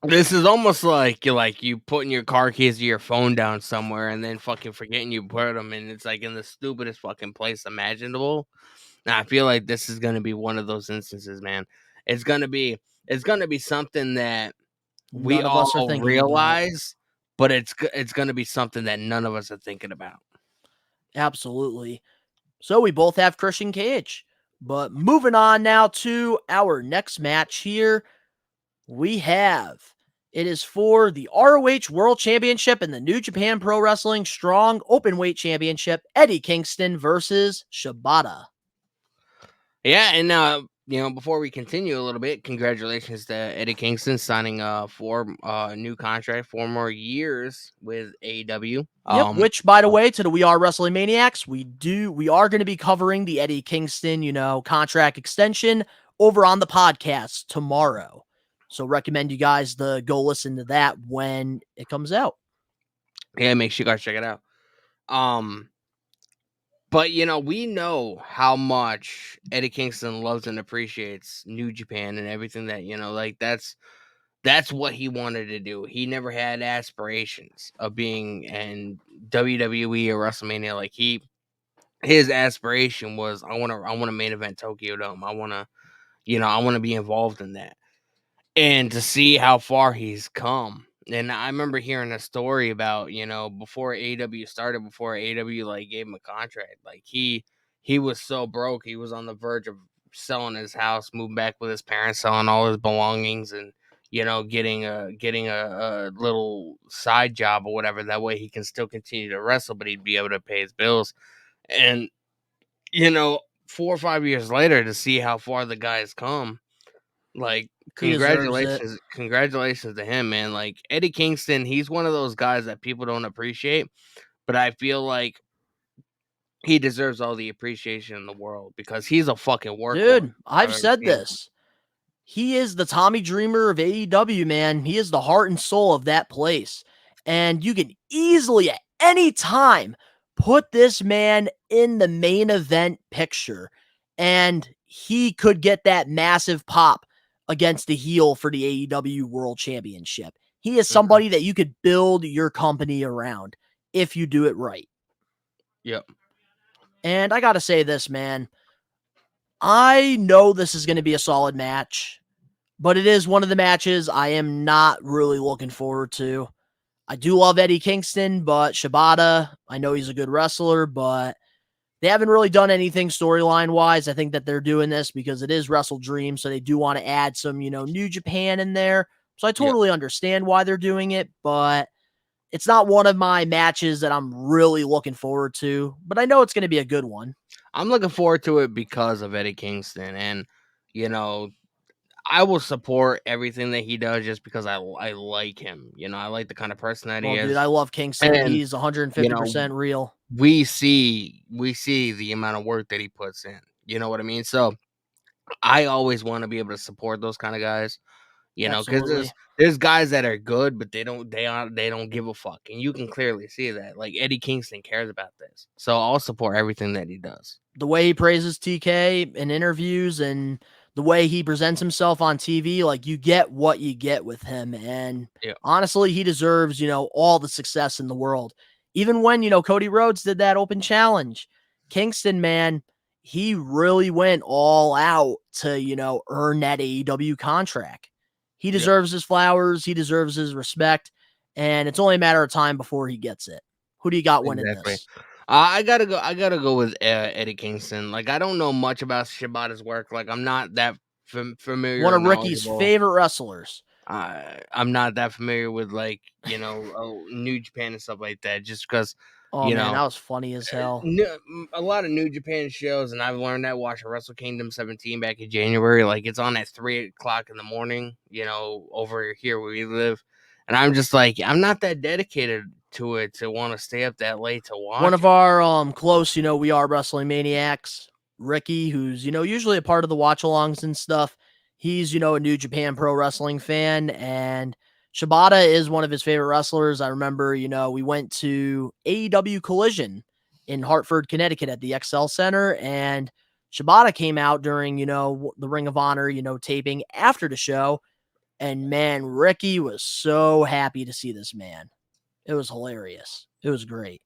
This is almost like you putting your car keys or your phone down somewhere and then fucking forgetting you put them, and it's in the stupidest fucking place imaginable. And I feel like this is gonna be one of those instances, man. It's gonna be something that we all realize, but it's gonna be something that none of us are thinking about. Absolutely. So we both have Christian Cage. But moving on now to our next match here, it is for the ROH World Championship and the New Japan Pro Wrestling Strong Openweight Championship, Eddie Kingston versus Shibata. Yeah, and before we continue a little bit, congratulations to Eddie Kingston signing a new contract, 4 more years with AEW. Yep, which, by the way, to the We Are Wrestling Maniacs, we are going to be covering the Eddie Kingston, contract extension over on the podcast tomorrow. So recommend you guys to go listen to that when it comes out. Yeah, make sure you guys check it out. But we know how much Eddie Kingston loves and appreciates New Japan and everything that that's what he wanted to do. He never had aspirations of being in WWE or WrestleMania. His aspiration was I want to main event Tokyo Dome. I want to be involved in that. And to see how far he's come. And I remember hearing a story about, before AEW started, before AEW gave him a contract, he was so broke, he was on the verge of selling his house, moving back with his parents, selling all his belongings, and getting a little side job or whatever. That way he can still continue to wrestle, but he'd be able to pay his bills. And 4 or 5 years later, to see how far the guy has come, like, He deserves it. congratulations to him, man. Like, Eddie Kingston, he's one of those guys that people don't appreciate, but I feel like he deserves all the appreciation in the world because he's a fucking workhorse Dude, if I've I've ever said seen one. this. He is the Tommy Dreamer of AEW, man. He is the heart and soul of that place. And you can easily, at any time, put this man in the main event picture. And he could get that massive pop against the heel for the AEW World Championship. He is Mhm. somebody that you could build your company around if you do it right. Yep. And I got to say this, man. I know this is going to be a solid match, but it is one of the matches I am not really looking forward to. I do love Eddie Kingston, but Shibata, I know he's a good wrestler, but they haven't really done anything storyline wise. I think that they're doing this because it is Wrestledream, so they do want to add some, New Japan in there. So I Yep. totally understand why they're doing it, but it's not one of my matches that I'm really looking forward to, but I know it's going to be a good one. I'm looking forward to it because of Eddie Kingston, and you know, I will support everything that he does just because I like him. I like the kind of person that he Well, dude, I is, love Kingston. and He's you know, 150% real. we see the amount of work that he puts in. You know what I mean? So I always want to be able to support those kind of guys. Because Absolutely. there's guys that are good, but they don't give a fuck, and you can clearly see that. Like, Eddie Kingston cares about this, so I'll support everything that he does. The way he praises TK in interviews and the way he presents himself on TV, like you get what you get with him. And Yeah, honestly, he deserves, all the success in the world. Even when, Cody Rhodes did that open challenge, Kingston, man, he really went all out to, earn that AEW contract. He yeah, deserves his flowers, he deserves his respect, and it's only a matter of time before he gets it. Who do you got winning exactly. this? I gotta go. I gotta go with Eddie Kingston. Like, I don't know much about Shibata's work. Like, I'm not that familiar One or of Ricky's knowledgeable. favorite wrestlers. I'm not that familiar with, like, New Japan and stuff like that. Just because, Oh, you man, know, that was funny as hell. A lot of New Japan shows, and I've learned that watching Wrestle Kingdom 17 back in January. Like, it's on at 3 o'clock in the morning, over here where we live, and I'm just like, I'm not that dedicated to it to want to stay up that late to One watch of it. our close, We Are Wrestling Maniacs, Ricky, who's, usually a part of the watch alongs and stuff. He's, a New Japan Pro Wrestling fan, and Shibata is one of his favorite wrestlers. I remember, we went to AEW Collision in Hartford, Connecticut at the XL Center, and Shibata came out during, the Ring of Honor, taping after the show. And man, Ricky was so happy to see this man. It was hilarious. It was great.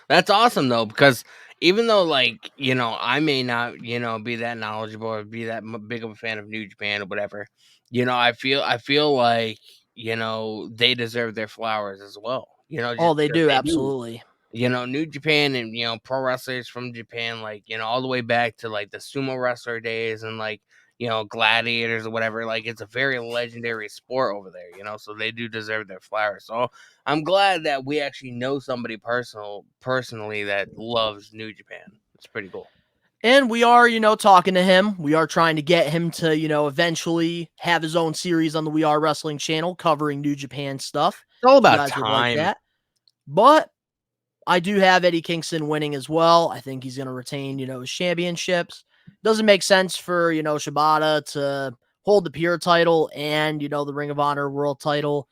That's awesome though, because even though, like, I may not, be that knowledgeable or be that big of a fan of New Japan or whatever, I feel like, they deserve their flowers as well. Oh, Just they because do, they do. absolutely. New Japan and pro wrestlers from Japan, like, all the way back to, like, the sumo wrestler days, and, like, gladiators or whatever. Like, it's a very legendary sport over there, so they do deserve their flowers. So I'm glad that we actually know somebody personally that loves New Japan. It's pretty cool. And we are, talking to him. We are trying to get him to, eventually have his own series on the We Are Wrestling channel covering New Japan stuff. It's all If you about guys would like time. that. But I do have Eddie Kingston winning as well. I think he's going to retain, his championships. Doesn't make sense for, Shibata to hold the Pure title and, the Ring of Honor World title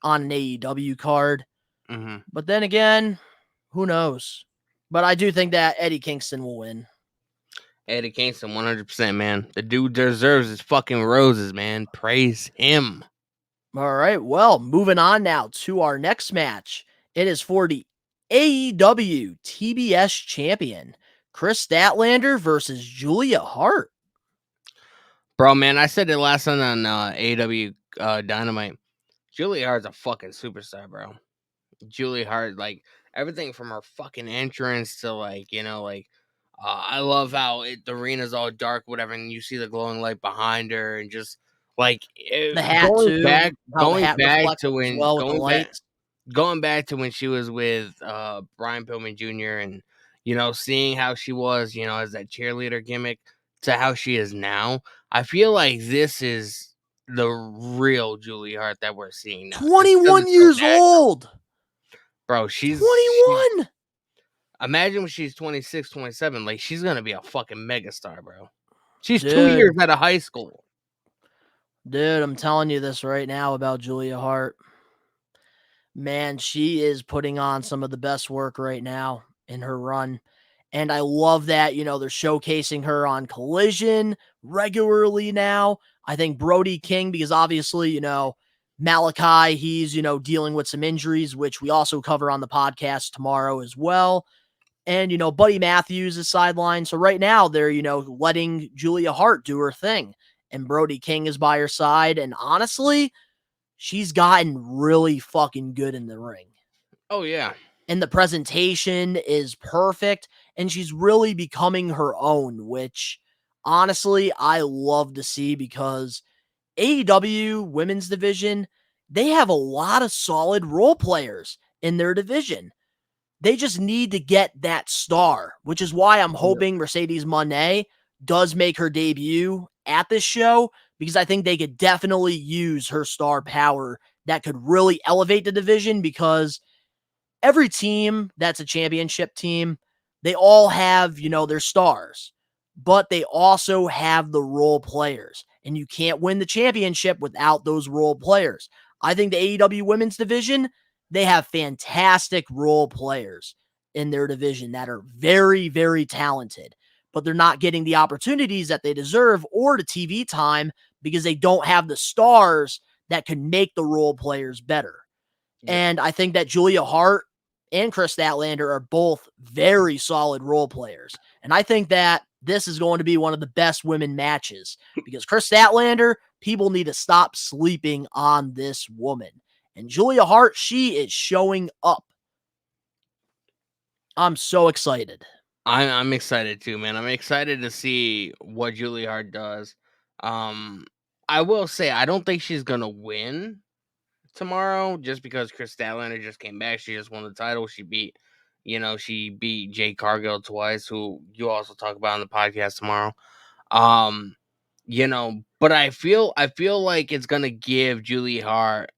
on an AEW card. Hmm. But then again, who knows? But I do think that Eddie Kingston will win. Eddie Kingston, 100%, man. The dude deserves his fucking roses, man. Praise him. All right. Well, moving on now to our next match. It is for the AEW TBS champion, Chris Statlander versus Julia Hart. Bro, man, I said it last night on AW Dynamite. Julie Hart's a fucking superstar, bro. Julie Hart, like, everything from her fucking entrance to, like, I love how the arena's all dark, whatever, and you see the glowing light behind her, and just like The hat too, how the going hat back reflects to as when well with the lights. going back to when she was with Brian Pillman Jr. and seeing how she was, as that cheerleader gimmick to how she is now. I feel like this is the real Julie Hart that we're seeing now, just because 21 it's so years daggone, old. bro. She's 21. imagine when she's 26, 27, like she's gonna be a fucking megastar, bro. She's 2 years Dude, out of high school. dude, I'm telling you this right now about Julia Hart. Man, she is putting on some of the best work right now in her run. And I love that, they're showcasing her on Collision regularly now. I think Brody King, because obviously, Malachi, he's, dealing with some injuries, which we also cover on the podcast tomorrow as well. And, Buddy Matthews is sidelined. So right now they're, letting Julia Hart do her thing. And Brody King is by her side. And honestly, she's gotten really fucking good in the ring. Oh yeah. And the presentation is perfect. And she's really becoming her own, which honestly, I love to see because AEW women's division, they have a lot of solid role players in their division. They just need to get that star, which is why I'm hoping Mercedes Moné does make her debut at this show, because I think they could definitely use her star power that could really elevate the division, because every team that's a championship team, they all have, their stars, but they also have the role players, and you can't win the championship without those role players. I think the AEW women's division, they have fantastic role players in their division that are very, very talented, but they're not getting the opportunities that they deserve or the TV time because they don't have the stars that can make the role players better. Yep. And I think that Julia Hart and Chris Statlander are both very solid role players. And I think that this is going to be one of the best women matches because Chris Statlander, people need to stop sleeping on this woman. And Julia Hart, she is showing up. I'm so excited. I'm excited too, man. I'm excited to see what Julie Hart does. I will say I don't think she's gonna win tomorrow just because Chris Statlander just came back. She just won the title. She beat Jade Cargill twice, who you also talk about on the podcast tomorrow. Um, but I feel like it's gonna give Julie Hart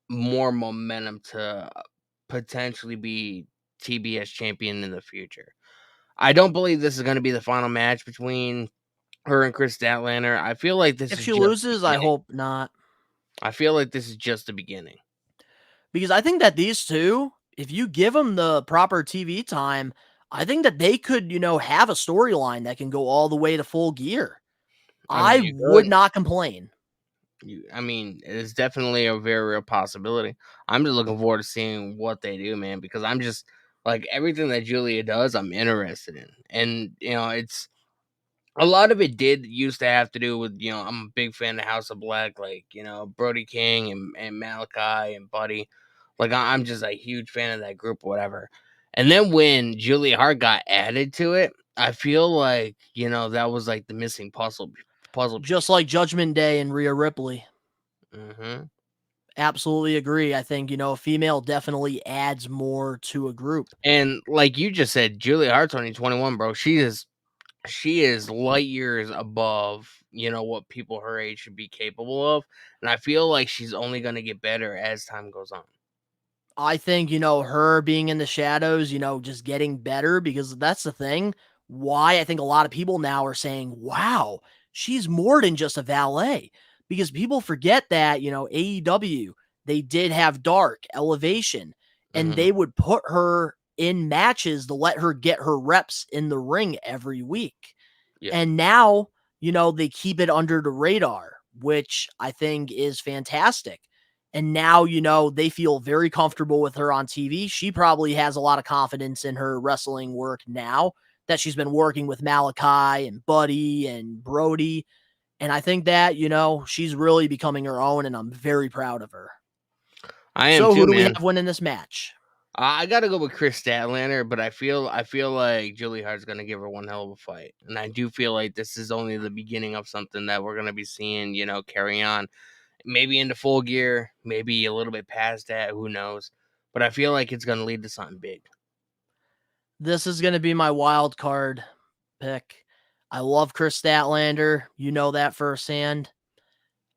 more momentum to potentially be TBS champion in the future. I don't believe this is going to be the final match between her and Chris Statlander. I feel like this If is she just the loses, I beginning. hope not. I feel like this is just the beginning. Because I think that these two, if you give them the proper TV time, I think that they could, have a storyline that can go all the way to Full Gear. I mean, I you would could. not complain. I mean, it's definitely a very real possibility. I'm just looking forward to seeing what they do, man, because I'm just like everything that Julia does, I'm interested in. And, it's a lot of it did used to have to do with, I'm a big fan of House of Black, like, Brody King and Malachi and Buddy. Like, I'm just a huge fan of that group or whatever. And then when Julia Hart got added to it, I feel like, that was like the missing puzzle Just piece. like Judgment Day and Rhea Ripley. Hmm. Absolutely agree. I think, a female definitely adds more to a group. And like you just said, Julia Hart's only 21, bro. She is light years above, what people her age should be capable of. And I feel like she's only gonna get better as time goes on. I think, her being in the shadows, just getting better, because that's the thing. Why I think a lot of people now are saying, wow, she's more than just a valet. Because people forget that, AEW, they did have Dark, Elevation, and Hmm. they would put her in matches to let her get her reps in the ring every week. Yeah. And now, they keep it under the radar, which I think is fantastic. And now, they feel very comfortable with her on TV. She probably has a lot of confidence in her wrestling work now that she's been working with Malachi and Buddy and Brody. And I think that, she's really becoming her own, and I'm very proud of her. I am So, too, who do we man. have winning this match? I gotta go with Chris Statlander, but I feel like Julia Hart's gonna give her one hell of a fight, and I do feel like this is only the beginning of something that we're gonna be seeing, carry on, maybe into Full Gear, maybe a little bit past that, who knows? But I feel like it's gonna lead to something big. This is going to be my wild card pick. I love Chris Statlander. You know that firsthand.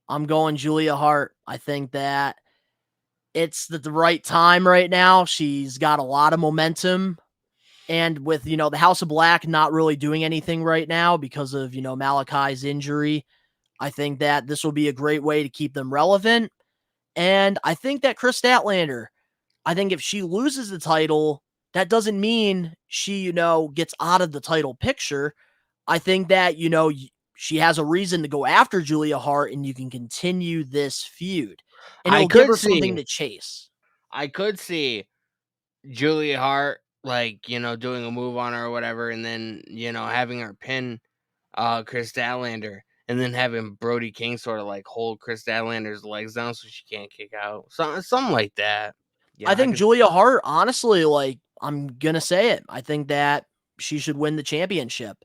I'm going Julia Hart. I think that it's the right time right now. She's got a lot of momentum. And with, the House of Black not really doing anything right now because of, Malachi's injury, I think that this will be a great way to keep them relevant. And I think that Chris Statlander, I think if she loses the title, that doesn't mean she, gets out of the title picture. I think that, she has a reason to go after Julia Hart and you can continue this feud. And I it'll give could her something see, to chase. I could see Julia Hart like doing a move on her or whatever, and then having her pin Chris Statlander, and then having Brody King sort of like hold Chris Statlander's legs down so she can't kick out, something like that. I Yeah, I think could. Julia Hart, honestly, like, I'm going to say it. I think that she should win the championship.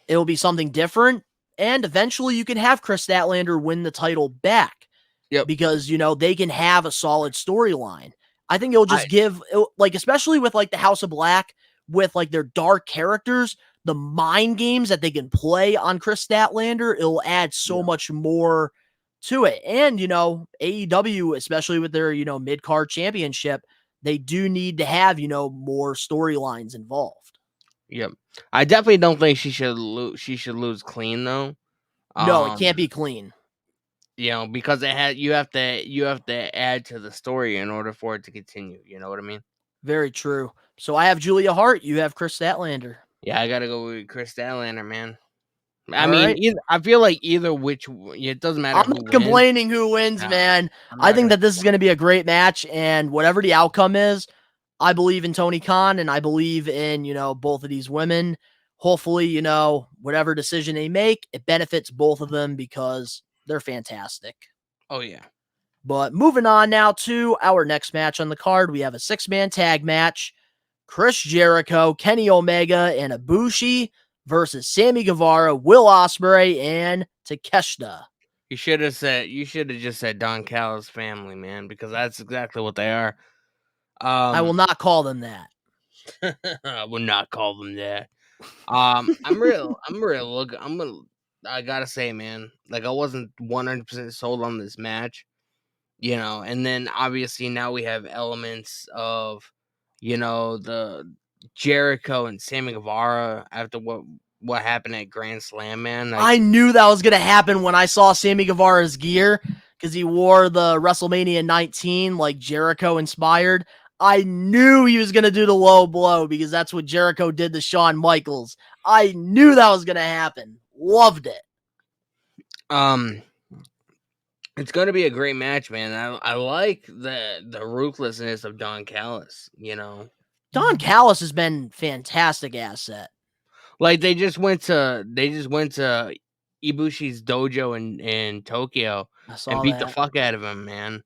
It'll be something different. And eventually you can have Chris Statlander win the title back Yep. because, they can have a solid storyline. I think it'll I just give, like, especially with like the House of Black, with like their dark characters, the mind games that they can play on Chris Statlander, it'll add so yeah. much more to it. And, AEW, especially with their, mid card championship, they do need to have, more storylines involved. Yep. I definitely don't think she should lose clean though. No, it can't Um, be clean. because you have to add to the story in order for it to continue. You know what I mean? Very true. So I have Julia Hart. You have Chris Statlander. Yeah, I gotta go with Chris Statlander, man. I All mean, right. I feel like either it doesn't matter I'm who not wins. complaining who wins, Nah, man. I'm I not think gonna. that this is going to be a great match, and whatever the outcome is, I believe in Tony Khan, and I believe in, both of these women. Hopefully, whatever decision they make, it benefits both of them because they're fantastic. Oh yeah. But moving on now to our next match on the card, we have a 6-man tag match. Chris Jericho, Kenny Omega, and Ibushi versus Sammy Guevara, Will Ospreay, and Takeshita. You should have just said Don Callis family, man, because that's exactly what they are. I will not call them that. I would not call them that. I gotta say, man, like I wasn't 100% sold on this match, and then obviously now we have elements of, the Jericho and Sammy Guevara after what happened at Grand Slam, man. Like, I knew that was going to happen when I saw Sammy Guevara's gear because he wore the WrestleMania 19, like Jericho inspired. I knew he was going to do the low blow because that's what Jericho did to Shawn Michaels. I knew that was going to happen. Loved it. um, it's gonna be a great match, man. I like the ruthlessness of Don Callis. Don Callis has been fantastic asset. Like they just went to Ibushi's dojo in Tokyo I and saw beat the that. fuck out of him, man.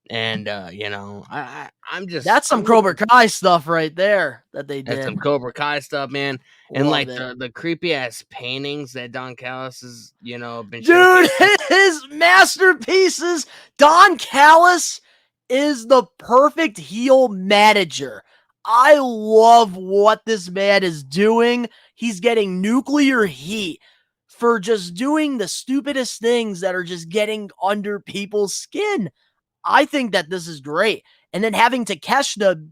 And That's some I'm Cobra looking. Kai stuff right there that they That's some did. Cobra Kai stuff, man. And Love like it. the creepy ass paintings that Don Callis has, been Dude, showcasing. his masterpieces. Don Callis is the perfect heel manager. I love what this man is doing. He's getting nuclear heat for just doing the stupidest things that are just getting under people's skin. I think that this is great. And then having Takeshita,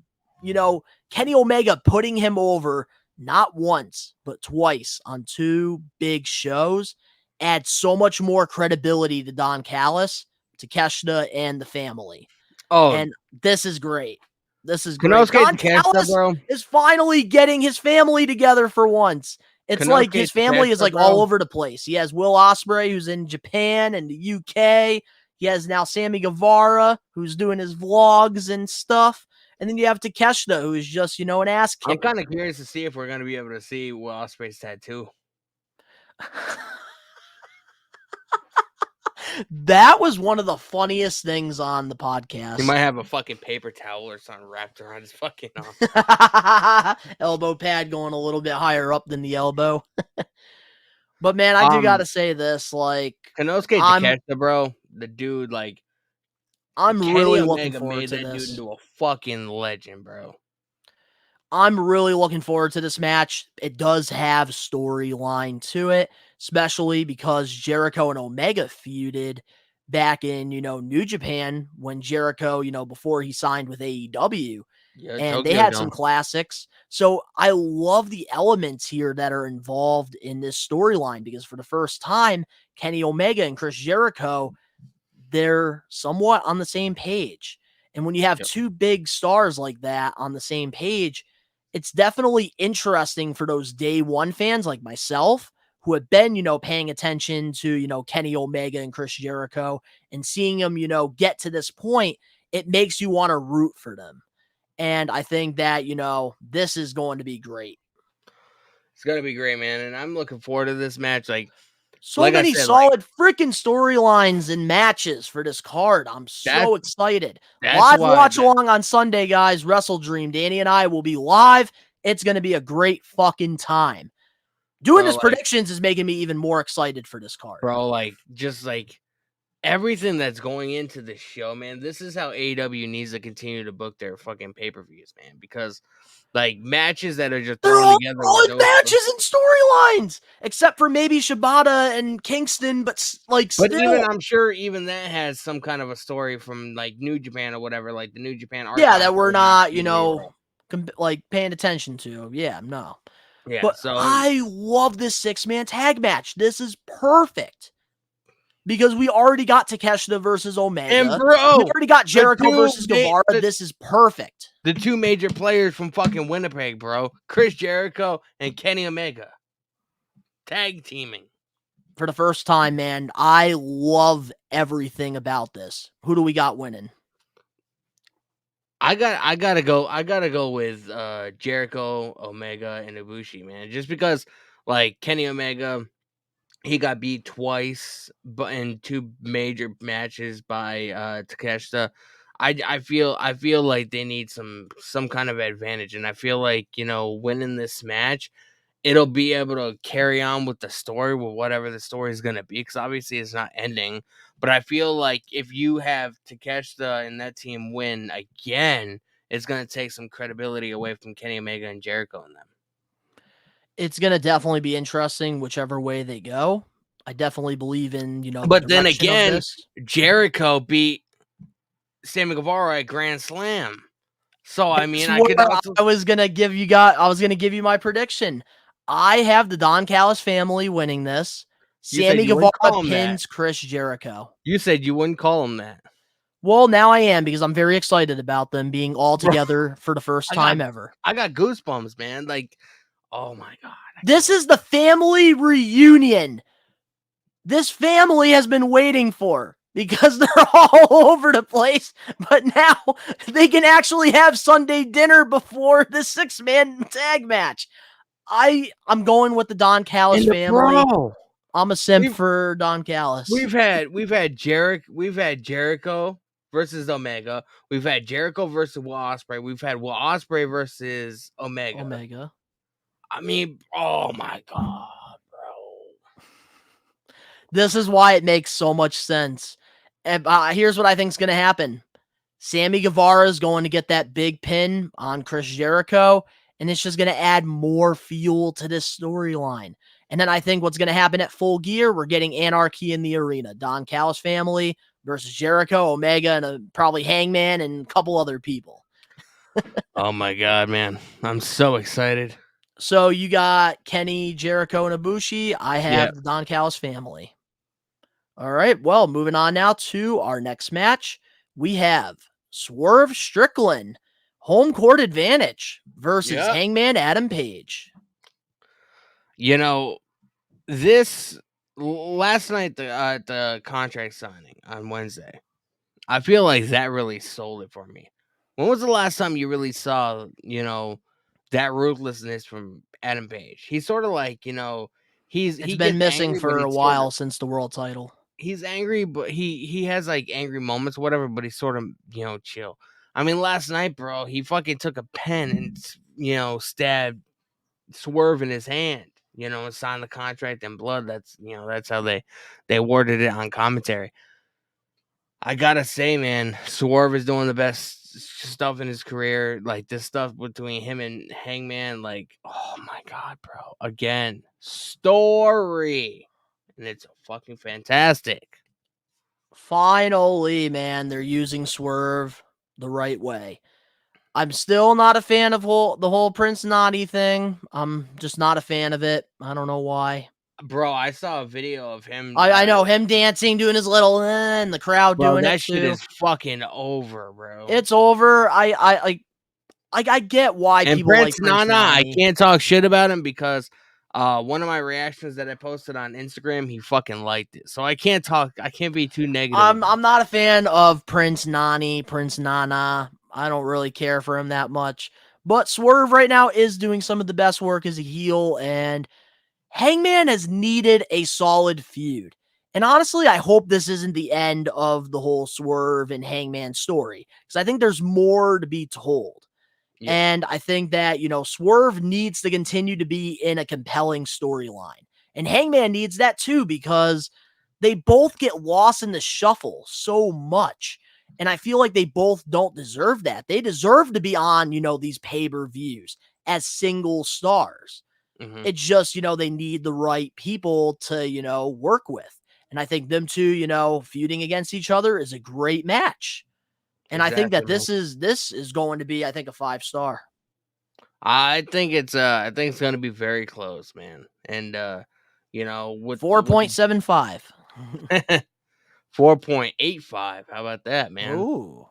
Kenny Omega putting him over not once, but twice on 2 big shows adds so much more credibility to Don Callis, Takeshita, and the family. Oh, And this is great. This is great. Konosuke Don Takeshita, Callis bro. is finally getting his family together for once. It's like Konosuke his family is Takeshita, like all bro. over the place. He has Will Ospreay, who's in Japan and the UK. He has now Sammy Guevara, who's doing his vlogs and stuff. And then you have Takeshita, who is just, an ass I'm kicker. kind of curious to see if we're gonna be able to see Will Ospreay's tattoo. That was one of the funniest things on the He podcast. might have a fucking paper towel or something wrapped around his fucking arm. Elbow pad going a little bit higher up than the elbow. But man, I do gotta say this, like, Konosuke I'm Takeshita, bro, the dude, like, Kenny really looking Omega forward made to that dude this. into a fucking legend, bro. I'm really looking forward to this match. It does have storyline to it, especially because Jericho and Omega feuded back in, New Japan when Jericho, before he signed with AEW. Yeah, And they Tokyo had some Dome. classics. So I love the elements here that are involved in this storyline because for the first time, Kenny Omega and Chris Jericho, they're somewhat on the same page. And when you have Yep. two big stars like that on the same page, it's definitely interesting for those day one fans like myself who have been, paying attention to, Kenny Omega and Chris Jericho and seeing them, get to this point. It makes you want to root for them. And I think that, this is going to be great. It's gonna be great, man, and I'm looking forward to this match. So Like I many said, like solid freaking storylines and matches for this card. I'm so excited. that's Live why. watch along on Sunday, guys. Wrestledream. Danny and I will be live. It's going to be a great fucking time. Doing Bro, this predictions is making me even more excited for this card. bro, just everything that's going into the show, man. This is how AEW needs to continue to book their fucking pay-per-views, man. Because matches that are just They're thrown all together with solid no matches and storylines, except for maybe Shibata and Kingston, but But still. even I'm sure even that has some kind of a story from New Japan or whatever, like the New Japan Yeah, archive. that we're Or not not, anymore. paying attention to. Yeah, no. Yeah, But so I love this 6-man tag match. This is perfect. Because we already got Takeshita versus Omega. and bro, We already got Jericho versus Guevara. This is perfect. The two major players from fucking Winnipeg, bro. Chris Jericho and Kenny Omega. Tag teaming. For the first time, man, I love everything about this. Who do we got winning? I gotta go with Jericho, Omega, and Ibushi, man. Just because Kenny Omega, he got beat twice, but in two major matches by Takeshita. I feel like they need some kind of advantage, and I feel like winning this match, it'll be able to carry on with the story, with whatever the story is gonna be, because obviously it's not ending. But I feel like if you have Takeshita and that team win again, it's gonna take some credibility away from Kenny Omega and Jericho and them. It's going to definitely be interesting whichever way they go. I definitely believe in, the But then direction of again, this. Jericho beat Sammy Guevara at Grand Slam. So I mean, I was going to give you my prediction. I have the Don Callis family winning this. Sammy Guevara pins Chris Jericho. You said you wouldn't call him that. Well, now I am because I'm very excited about them being all together for the first time ever. I got goosebumps, man. Oh my God. This is the family reunion this family has been waiting for because they're all over the place. But now they can actually have Sunday dinner before the 6-man tag match. I'm going with the Don Callis family. Bro, I'm a simp for Don Callis. We've had Jericho versus Omega. We've had Jericho versus Will Ospreay. We've had Will Ospreay versus Omega. I mean, oh my God, bro. This is why it makes so much sense. And here's what I think is going to happen. Sammy Guevara is going to get that big pin on Chris Jericho, and it's just going to add more fuel to this storyline. And then I think what's going to happen at Full Gear, we're getting Anarchy in the arena. Don Callis family versus Jericho, Omega, and probably Hangman and a couple other people. Oh my God, man. I'm so excited. So you got Kenny, Jericho, and Ibushi. I have the Don Callis family. All right, well, moving on now to our next match. We have Swerve Strickland, home court advantage versus Hangman Adam Page. This last night the contract signing on Wednesday, I feel like that really sold it for me. When was the last time you really saw, that ruthlessness from Adam Page? He's sort of he's been missing for a while since the world title. he's angry, but he has like angry moments, whatever. But he's sort of chill. I mean, last night, bro, he fucking took a pen and stabbed Swerve in his hand. And signed the contract in blood. That's how they worded it on commentary. I gotta say, man, Swerve is doing the best stuff in his career. Like this stuff between him and Hangman, like, oh my god, bro. Again, story. And it's fucking fantastic. Finally, man, they're using Swerve the right way. I'm still not a fan of the whole Prince Nani thing. I'm just not a fan of it. I don't know why. Bro, I saw a video of him. I know him dancing, doing his little, and the crowd Bro, doing it that shit too. is fucking over, bro. It's over. I get why And people like Prince Prince Nana, I Nani. can't talk shit about him because one of my reactions that I posted on Instagram, he fucking liked it. So I can't be too negative. I'm not a fan of Prince Nani, Prince Nana. I don't really care for him that much. But Swerve right now is doing some of the best work as a heel, and Hangman has needed a solid feud. And honestly, I hope this isn't the end of the whole Swerve and Hangman story, because I think there's more to be told. Yeah. And I think that, Swerve needs to continue to be in a compelling storyline. And Hangman needs that too, because they both get lost in the shuffle so much. And I feel like they both don't deserve that. They deserve to be on, these pay-per-views as single stars. Mm-hmm. It's just, they need the right people to, work with. And I think them two, feuding against each other is a great match. And I think that this is going to be, I think, a 5-star. I think it's going to be very close, man. And with 4.75. 4.85. How about that, man? Ooh.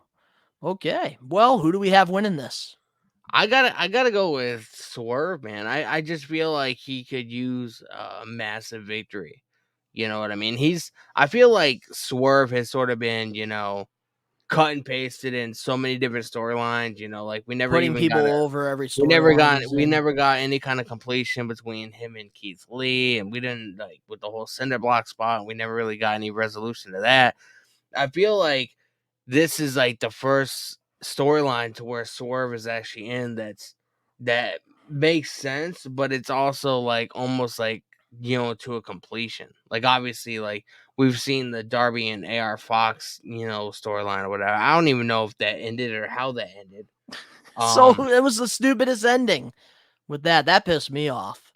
Okay. Well, who do we have winning this? I gotta go with Swerve, man. I just feel like he could use a massive victory. You know what I mean? I feel like Swerve has sort of been, cut and pasted in so many different storylines. Like we never Putting even people got over every storyline. we never got any kind of completion between him and Keith Lee, and we didn't with the whole cinder block spot. We never really got any resolution to that. I feel like this is like the first storyline to where Swerve is actually in that makes sense, but it's also like almost like to a completion. Like obviously, like we've seen the Darby and AR Fox storyline or whatever. I don't even know if that ended or how that ended. So it was the stupidest ending with that. That pissed me off.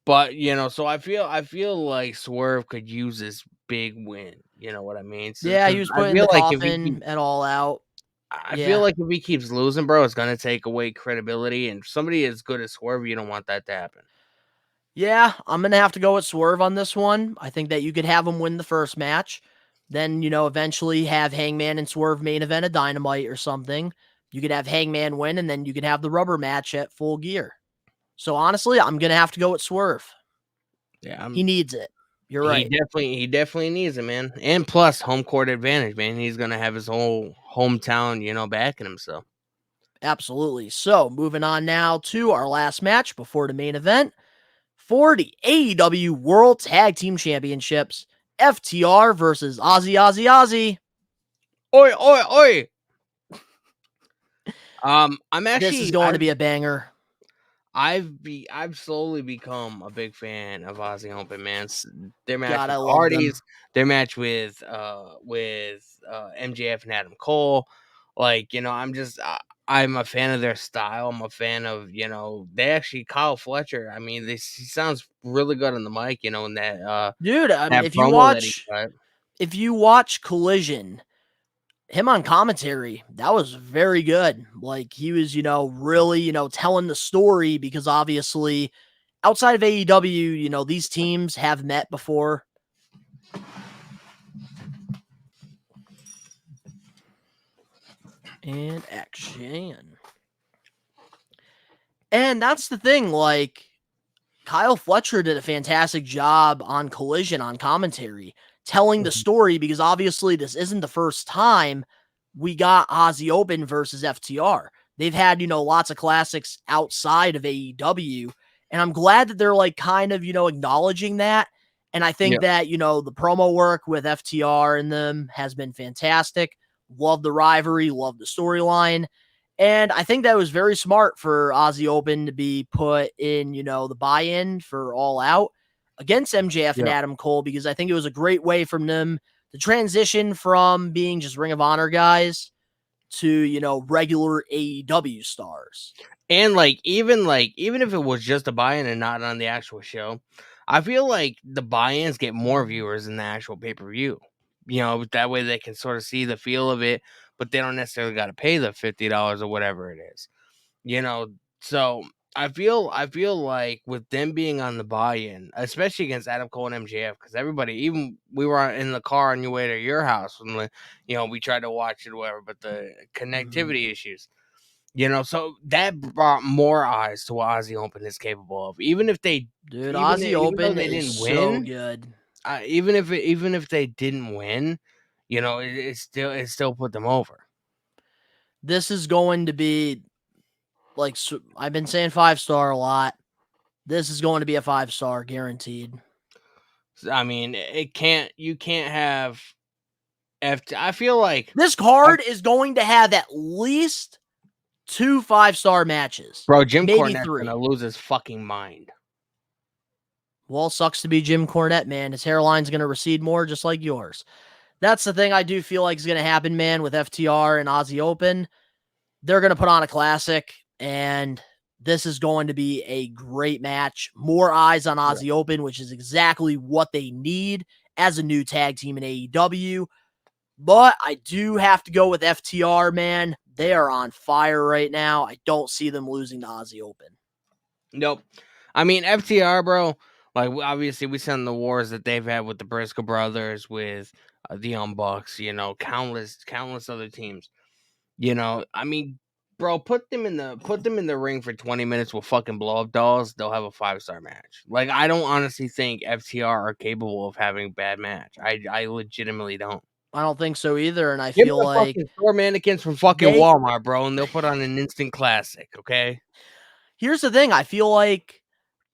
But so I feel like Swerve could use this big win. You know what I mean? Yeah, he was putting the coffin at All Out. I feel like if he keeps losing, bro, it's gonna take away credibility. And somebody as good as Swerve, you don't want that to happen. Yeah, I'm gonna have to go with Swerve on this one. I think that you could have him win the first match, then eventually have Hangman and Swerve main event a Dynamite or something. You could have Hangman win, and then you could have the rubber match at Full Gear. So honestly, I'm gonna have to go with Swerve. Yeah, he needs it. You're right. He definitely needs it, man. And plus home court advantage, man. He's gonna have his whole hometown, backing him. So absolutely. So moving on now to our last match before the main event for the AEW World Tag Team Championships. FTR versus Ozzy. Oi, oi, oi. I'm actually. This is going to be a banger. I've slowly become a big fan of Ozzy Open, man. Their match God, with I love Hardys, them. Their match with MJF and Adam Cole. Like, I'm a fan of their style. I'm a fan of, they actually Kyle Fletcher. I mean, he sounds really good on the mic, in that dude. that if you watch Collision, him on commentary, that was very good. Like he was, really, telling the story, because obviously outside of AEW, these teams have met before. And action. And that's the thing, like Kyle Fletcher did a fantastic job on Collision on commentary, telling the story, because obviously this isn't the first time we got Ozzy Open versus FTR. They've had, lots of classics outside of AEW, and I'm glad that they're like kind of, acknowledging that And I think that, you know, the promo work with FTR and them has been fantastic. Love the rivalry, love the storyline. And I think that was very smart for Aussie Open to be put in, you know, the buy-in for All Out against MJF and Adam Cole, because I think it was a great way from them to transition from being just Ring of Honor guys to, you know, regular AEW stars. And even if it was just a buy-in and not on the actual show, I feel like the buy-ins get more viewers than the actual pay-per-view. You know, that way they can sort of see the feel of it, but they don't necessarily got to pay the $50 or whatever it is. You know, so I feel like with them being on the buy-in, especially against Adam Cole and MJF, because everybody, even we were in the car on your way to your house when we tried to watch it or whatever, but the connectivity issues. You know, so that brought more eyes to what Aussie Open is capable of. Even if they, Aussie even though Open they is didn't so win, good. even if they didn't win, you know, it still put them over. This is going to be like, I've been saying 5-star a lot. This is going to be a 5-star guaranteed. I mean, you can't have I feel like this card is going to have at least 2 5-star matches. Bro, Jim maybe Cornette's 3. gonna lose his fucking mind. Well, sucks to be Jim Cornette, man. His hairline's going to recede more, just like yours. That's the thing I do feel like is going to happen, man, with FTR and Aussie Open. They're going to put on a classic, and this is going to be a great match. More eyes on Aussie Open, which is exactly what they need as a new tag team in AEW. But I do have to go with FTR, man. They are on fire right now. I don't see them losing to Aussie Open. Nope. I mean, FTR, bro, like, obviously we send the wars that they've had with the Briscoe brothers, with the Young Bucks, you know, countless other teams. You know, I mean, bro, put them in the ring for 20 minutes with fucking blow up dolls, they'll have a 5-star match. Like, I don't honestly think FTR are capable of having a bad match. I legitimately don't. I don't think so either, and I Give feel me the like fucking store mannequins from fucking Walmart, bro, and they'll put on an instant classic, okay? Here's the thing, I feel like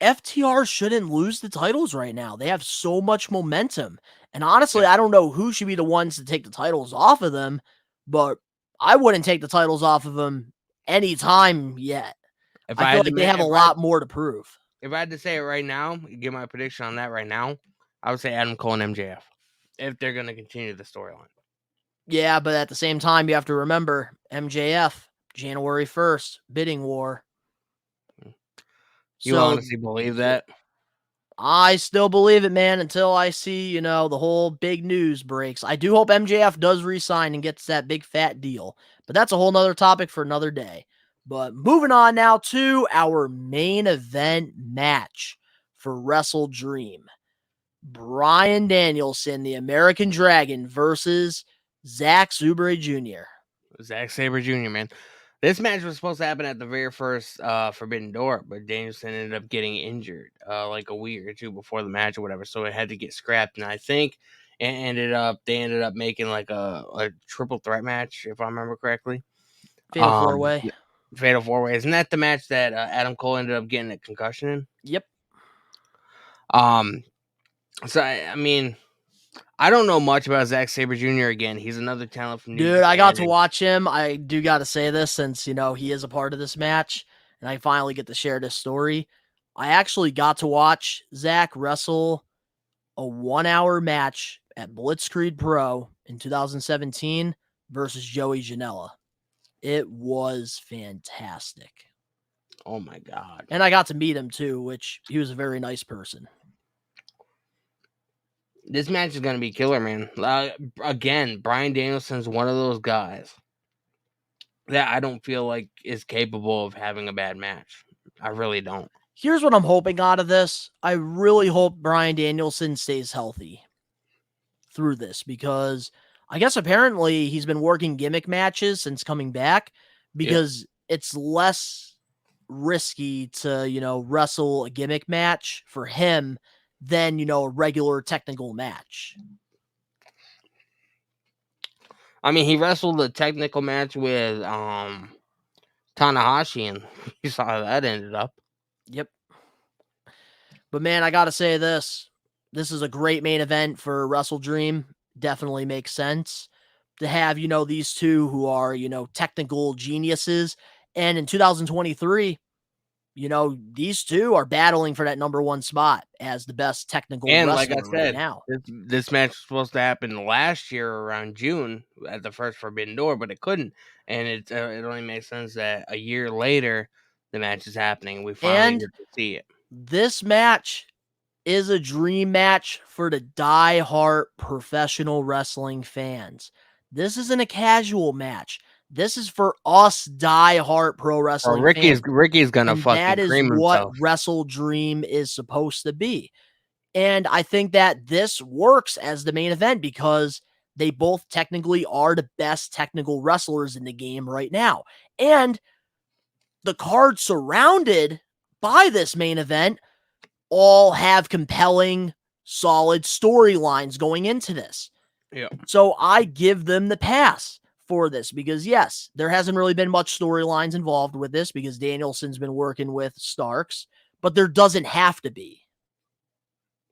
FTR shouldn't lose the titles right now. They have so much momentum. And honestly, I don't know who should be the ones to take the titles off of them, but I wouldn't take the titles off of them anytime yet. I feel like they have a lot more to prove. If I had to say it right now, give my prediction on that right now, I would say Adam Cole and MJF, if they're going to continue the storyline. Yeah, but at the same time, you have to remember MJF, January 1st, bidding war. You honestly believe that? I still believe it, man, until I see, you know, the whole big news breaks. I do hope MJF does resign and gets that big fat deal, but that's a whole nother topic for another day. But moving on now to our main event match for Wrestledream. Bryan Danielson, the American Dragon, versus Zack Sabre Jr. Zack Sabre Jr., man. This match was supposed to happen at the very first Forbidden Door, but Danielson ended up getting injured like a week or two before the match or whatever, so it had to get scrapped. And I think they ended up making like a triple threat match, if I remember correctly. Fatal 4-way. Fatal 4-way. Isn't that the match that Adam Cole ended up getting a concussion in? Yep. So I mean, I don't know much about Zack Sabre Jr. Again, he's another talent from New Japan. Dude, I got to watch him. I do got to say this since, you know, he is a part of this match, and I finally get to share this story. I actually got to watch Zack wrestle a 1-hour match at Blitzkrieg Pro in 2017 versus Joey Janela. It was fantastic. Oh my God. And I got to meet him too, which he was a very nice person. This match is going to be killer, man. Again, Bryan Danielson's one of those guys that I don't feel like is capable of having a bad match. I really don't. Here's what I'm hoping out of this. I really hope Bryan Danielson stays healthy through this, because I guess apparently he's been working gimmick matches since coming back, because it's less risky to, you know, wrestle a gimmick match for him than, you know, a regular technical match. I mean, he wrestled a technical match with Tanahashi, and you saw how that ended up. Yep. But man, I gotta say this. this is a great main event for Wrestledream. Definitely makes sense to have, these two who are, technical geniuses. And in 2023, these two are battling for that number one spot as the best technical And like I wrestler right said, now. this match was supposed to happen last year around June at the first Forbidden Door, but it couldn't. And it only makes sense that a year later the match is happening. We finally And get to see it. this match is a dream match for the die-hard professional wrestling fans. This isn't a casual match. This is for us die-hard pro Well, wrestling fans. Ricky's gonna And that fucking is cream what himself. Wrestledream is supposed to be. And I think that this works as the main event because they both technically are the best technical wrestlers in the game right now. And the card surrounded by this main event all have compelling, solid storylines going into this. Yeah. So I give them the pass for this because, yes, there hasn't really been much storylines involved with this because Danielson's been working with Starks, but there doesn't have to be.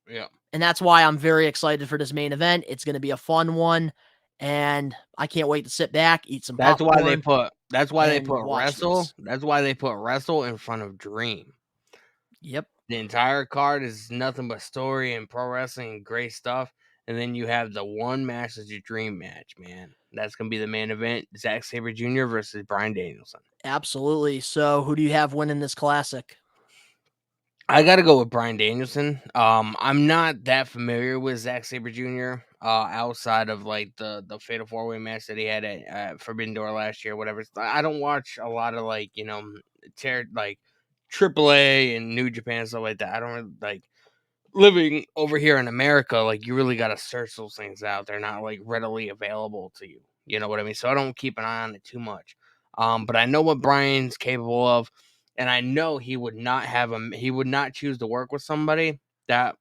Yeah. And that's why I'm very excited for this main event. It's going to be a fun one, and I can't wait to sit back, eat some That's why they popcorn, put and watch Wrestle. this. That's why they put Wrestle in front of Dream. Yep. The entire card is nothing but story and pro wrestling and great stuff. And then you have the one match that's your dream match, man. That's gonna be the main event: Zack Sabre Jr. versus Bryan Danielson. Absolutely. So, who do you have winning this classic? I gotta go with Bryan Danielson. I'm not that familiar with Zack Sabre Jr. Outside of like the Fatal 4-Way match that he had at Forbidden Door last year, whatever. I don't watch a lot of like like AAA and New Japan stuff like that. I don't really, like living over here in America. Like you really gotta search those things out. They're not like readily available to you. You know what I mean? So I don't keep an eye on it too much. But I know what Brian's capable of. And I know he would not he would not choose to work with somebody that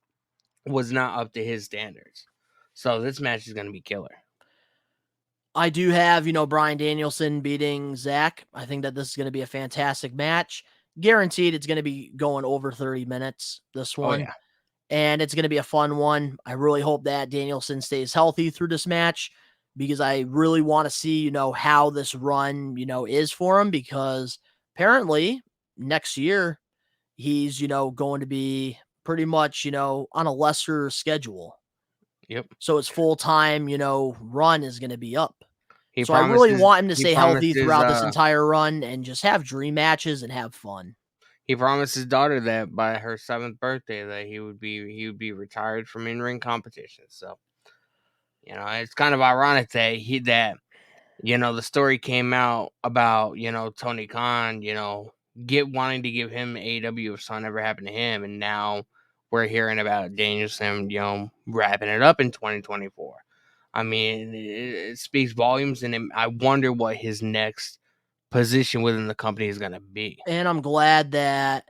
was not up to his standards. So this match is going to be killer. I do have, Bryan Danielson beating Zach. I think that this is going to be a fantastic match. Guaranteed it's going to be going over 30 minutes, this Oh one. yeah. And it's going to be a fun one. I really hope that Danielson stays healthy through this match because I really want to see, how this run, is for him because apparently next year he's, going to be pretty much, on a lesser schedule. Yep. So his full-time, run is going to be up. He So I really promises want him to he stay healthy promises throughout this entire run and just have dream matches and have fun. he promised his daughter that by her 7th birthday that he would be retired from in-ring competitions. So, it's kind of ironic that the story came out about, Tony Khan, wanting to give him AEW if something ever happened to him. And now we're hearing about Danielson, wrapping it up in 2024. I mean, it speaks volumes. And I wonder what his next position within the company is going to be. And I'm glad that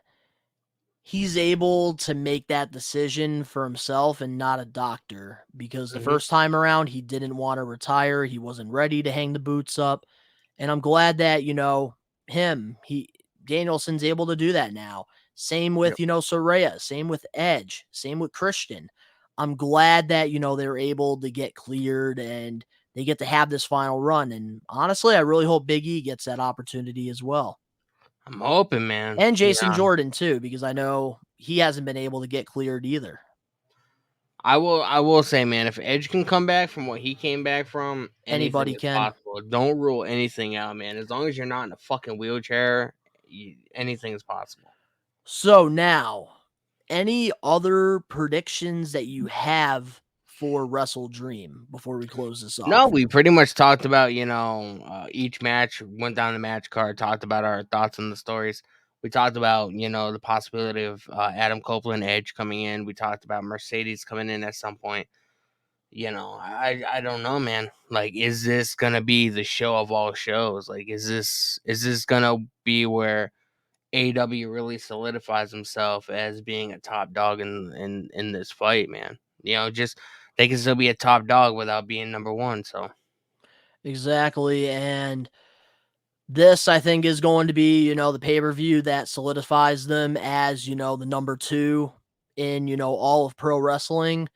he's able to make that decision for himself and not a doctor because the first time around he didn't want to retire. He wasn't ready to hang the boots up. And I'm glad that, Danielson's able to do that now. Same with, Yep. Soraya, same with Edge, same with Christian. I'm glad that, they're able to get cleared and they get to have this final run. And honestly, I really hope Big E gets that opportunity as well. I'm hoping, man. And Jason Jordan too, because I know he hasn't been able to get cleared either. I will say, man, if Edge can come back from what he came back from, anything Anybody is can. possible. Don't rule anything out, man. As long as you're not in a fucking wheelchair, anything is possible. So now, any other predictions that you have for Wrestledream before we close this off? No, we pretty much talked about, each match, went down the match card, talked about our thoughts on the stories. We talked about, the possibility of Adam Copeland Edge coming in. We talked about Mercedes coming in at some point. I don't know, man. Like, is this gonna be the show of all shows? Like, is this gonna be where AW really solidifies himself as being a top dog in this fight, man? Just they can still be a top dog without being number one. So Exactly. And this, I think, is going to be, the pay-per-view that solidifies them as, the number 2 in, all of pro wrestling.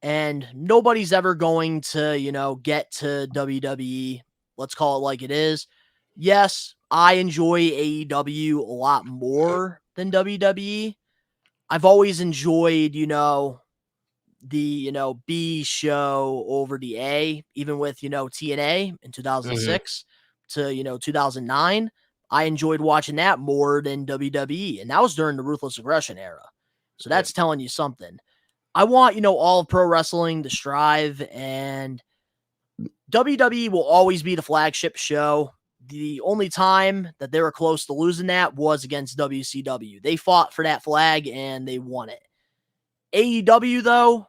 And nobody's ever going to, get to WWE. Let's call it like it is. Yes, I enjoy AEW a lot more than WWE. I've always enjoyed, the, B show over the A, even with, TNA in Mm-hmm. 2006 to, 2009. I enjoyed watching that more than WWE. And that was during the Ruthless Aggression era. So Yeah. that's telling you something. I want, all of pro wrestling to strive, and WWE will always be the flagship show. The only time that they were close to losing that was against WCW. They fought for that flag and they won it. AEW, though,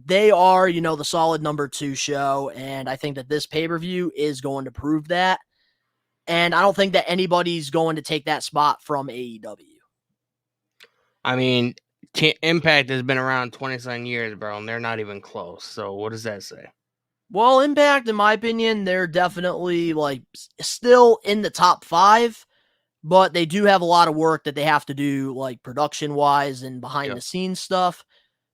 they are, the solid number 2 show, and I think that this pay-per-view is going to prove that. And I don't think that anybody's going to take that spot from AEW. I mean, Impact has been around 27 years, bro, and they're not even close. So what does that say? Well, Impact, in my opinion, they're definitely still in the top 5, but they do have a lot of work that they have to do, production wise and behind the scenes stuff,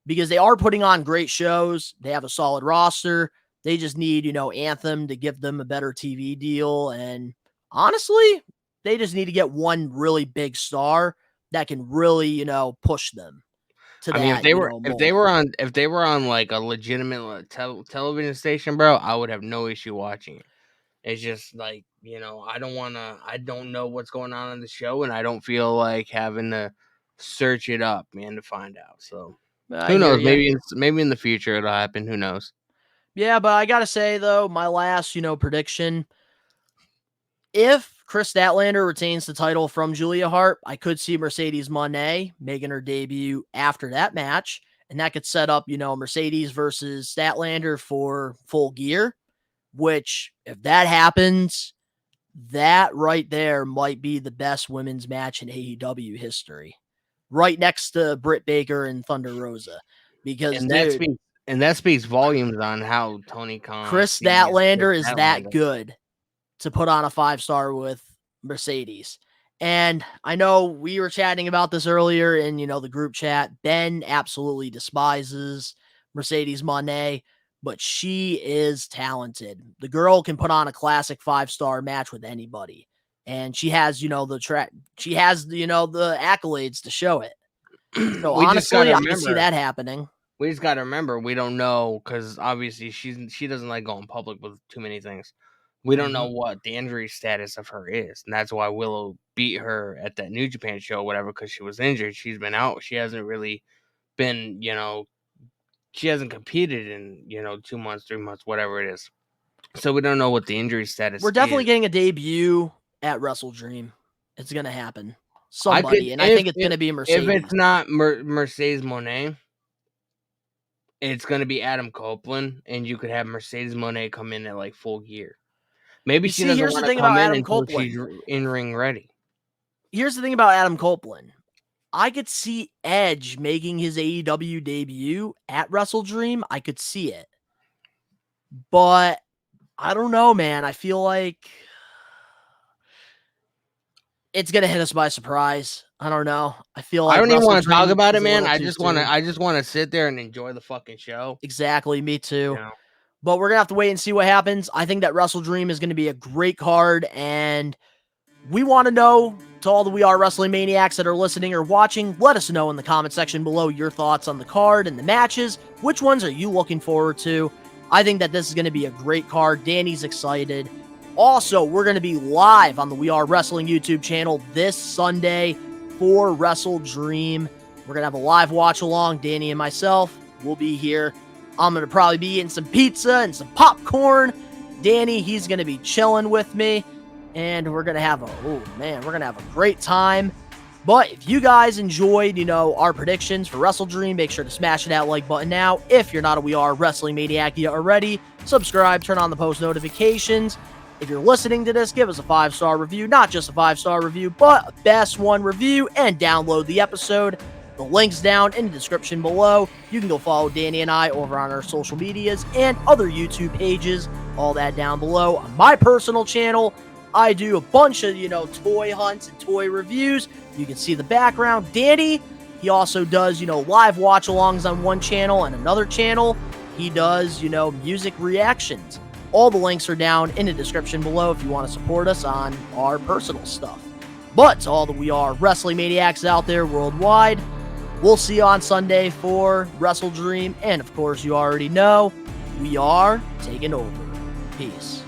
because they are putting on great shows. They have a solid roster. They just need, Anthem to give them a better TV deal. And honestly, they just need to get one really big star that can really, push them to I mean, that, if they were on like a legitimate television station, bro, I would have no issue watching it. It's just like, I don't know what's going on in the show, and I don't feel like having to search it up, man, to find out. So I who hear knows? you. Maybe in the future it'll happen. Who knows? Yeah, but I got to say, though, my last, prediction, if Chris Statlander retains the title from Julia Hart, I could see Mercedes Moné making her debut after that match. And that could set up, Mercedes versus Statlander for Full Gear, which, if that happens, that right there might be the best women's match in AEW history. Right next to Britt Baker and Thunder Rosa. Because, dude, that speaks volumes on how Tony Khan Chris sees Statlander is that Statlander. good to put on a 5-star with Mercedes. And I know we were chatting about this earlier in, the group chat. Ben absolutely despises Mercedes Moné, but she is talented. The girl can put on a classic 5-star match with anybody. And she has, she has, the accolades to show it. So honestly, I can see that happening. We just got to remember, we don't know, because obviously she doesn't like going public with too many things. We don't know what the injury status of her is, and that's why Willow beat her at that New Japan show, or whatever, because she was injured. She's been out. She hasn't really been, she hasn't competed in 2 months, 3 months, whatever it is. So we don't know what the injury status is. We're definitely getting a debut at Wrestledream. It's gonna happen. Somebody, I think it's gonna be Mercedes. If it's not Mercedes Moné, it's gonna be Adam Copeland, and you could have Mercedes Moné come in at like Full Gear. Maybe she doesn't want to come in until she's in ring ready. Here's the thing about Adam Copeland. I could see Edge making his AEW debut at Wrestledream. I could see it. But I don't know, man. I feel like it's gonna hit us by surprise. I don't know. I feel like I don't even want to talk about it, man. I just want to sit there and enjoy the fucking show. Exactly, me too. But we're gonna have to wait and see what happens. I think that Wrestledream is gonna be a great card, and we want to know, to all the We Are Wrestling Maniacs that are listening or watching, let us know in the comment section below your thoughts on the card and the matches. Which ones are you looking forward to? I think that this is going to be a great card. Danny's excited. Also, we're going to be live on the We Are Wrestling YouTube channel this Sunday for Wrestledream. We're going to have a live watch along. Danny and myself will be here. I'm going to probably be eating some pizza and some popcorn. Danny, he's going to be chilling with me. And we're going to have a great time. But if you guys enjoyed, our predictions for Wrestledream, make sure to smash that like button now. If you're not a We Are Wrestling Maniac yet already, subscribe, turn on the post notifications. If you're listening to this, give us a 5-star review. Not just a 5-star review, but a best one review, and download the episode. The link's down in the description below. You can go follow Danny and I over on our social medias and other YouTube pages. All that down below. On my personal channel, I do a bunch of, toy hunts and toy reviews. You can see the background. Danny, He also does, live watch-alongs on one channel, and another channel, he does, music reactions. All the links are down in the description below if you want to support us on our personal stuff. But to all the We Are Wrestling Maniacs out there worldwide, we'll see you on Sunday for Wrestledream. And of course, you already know, we are taking over. Peace.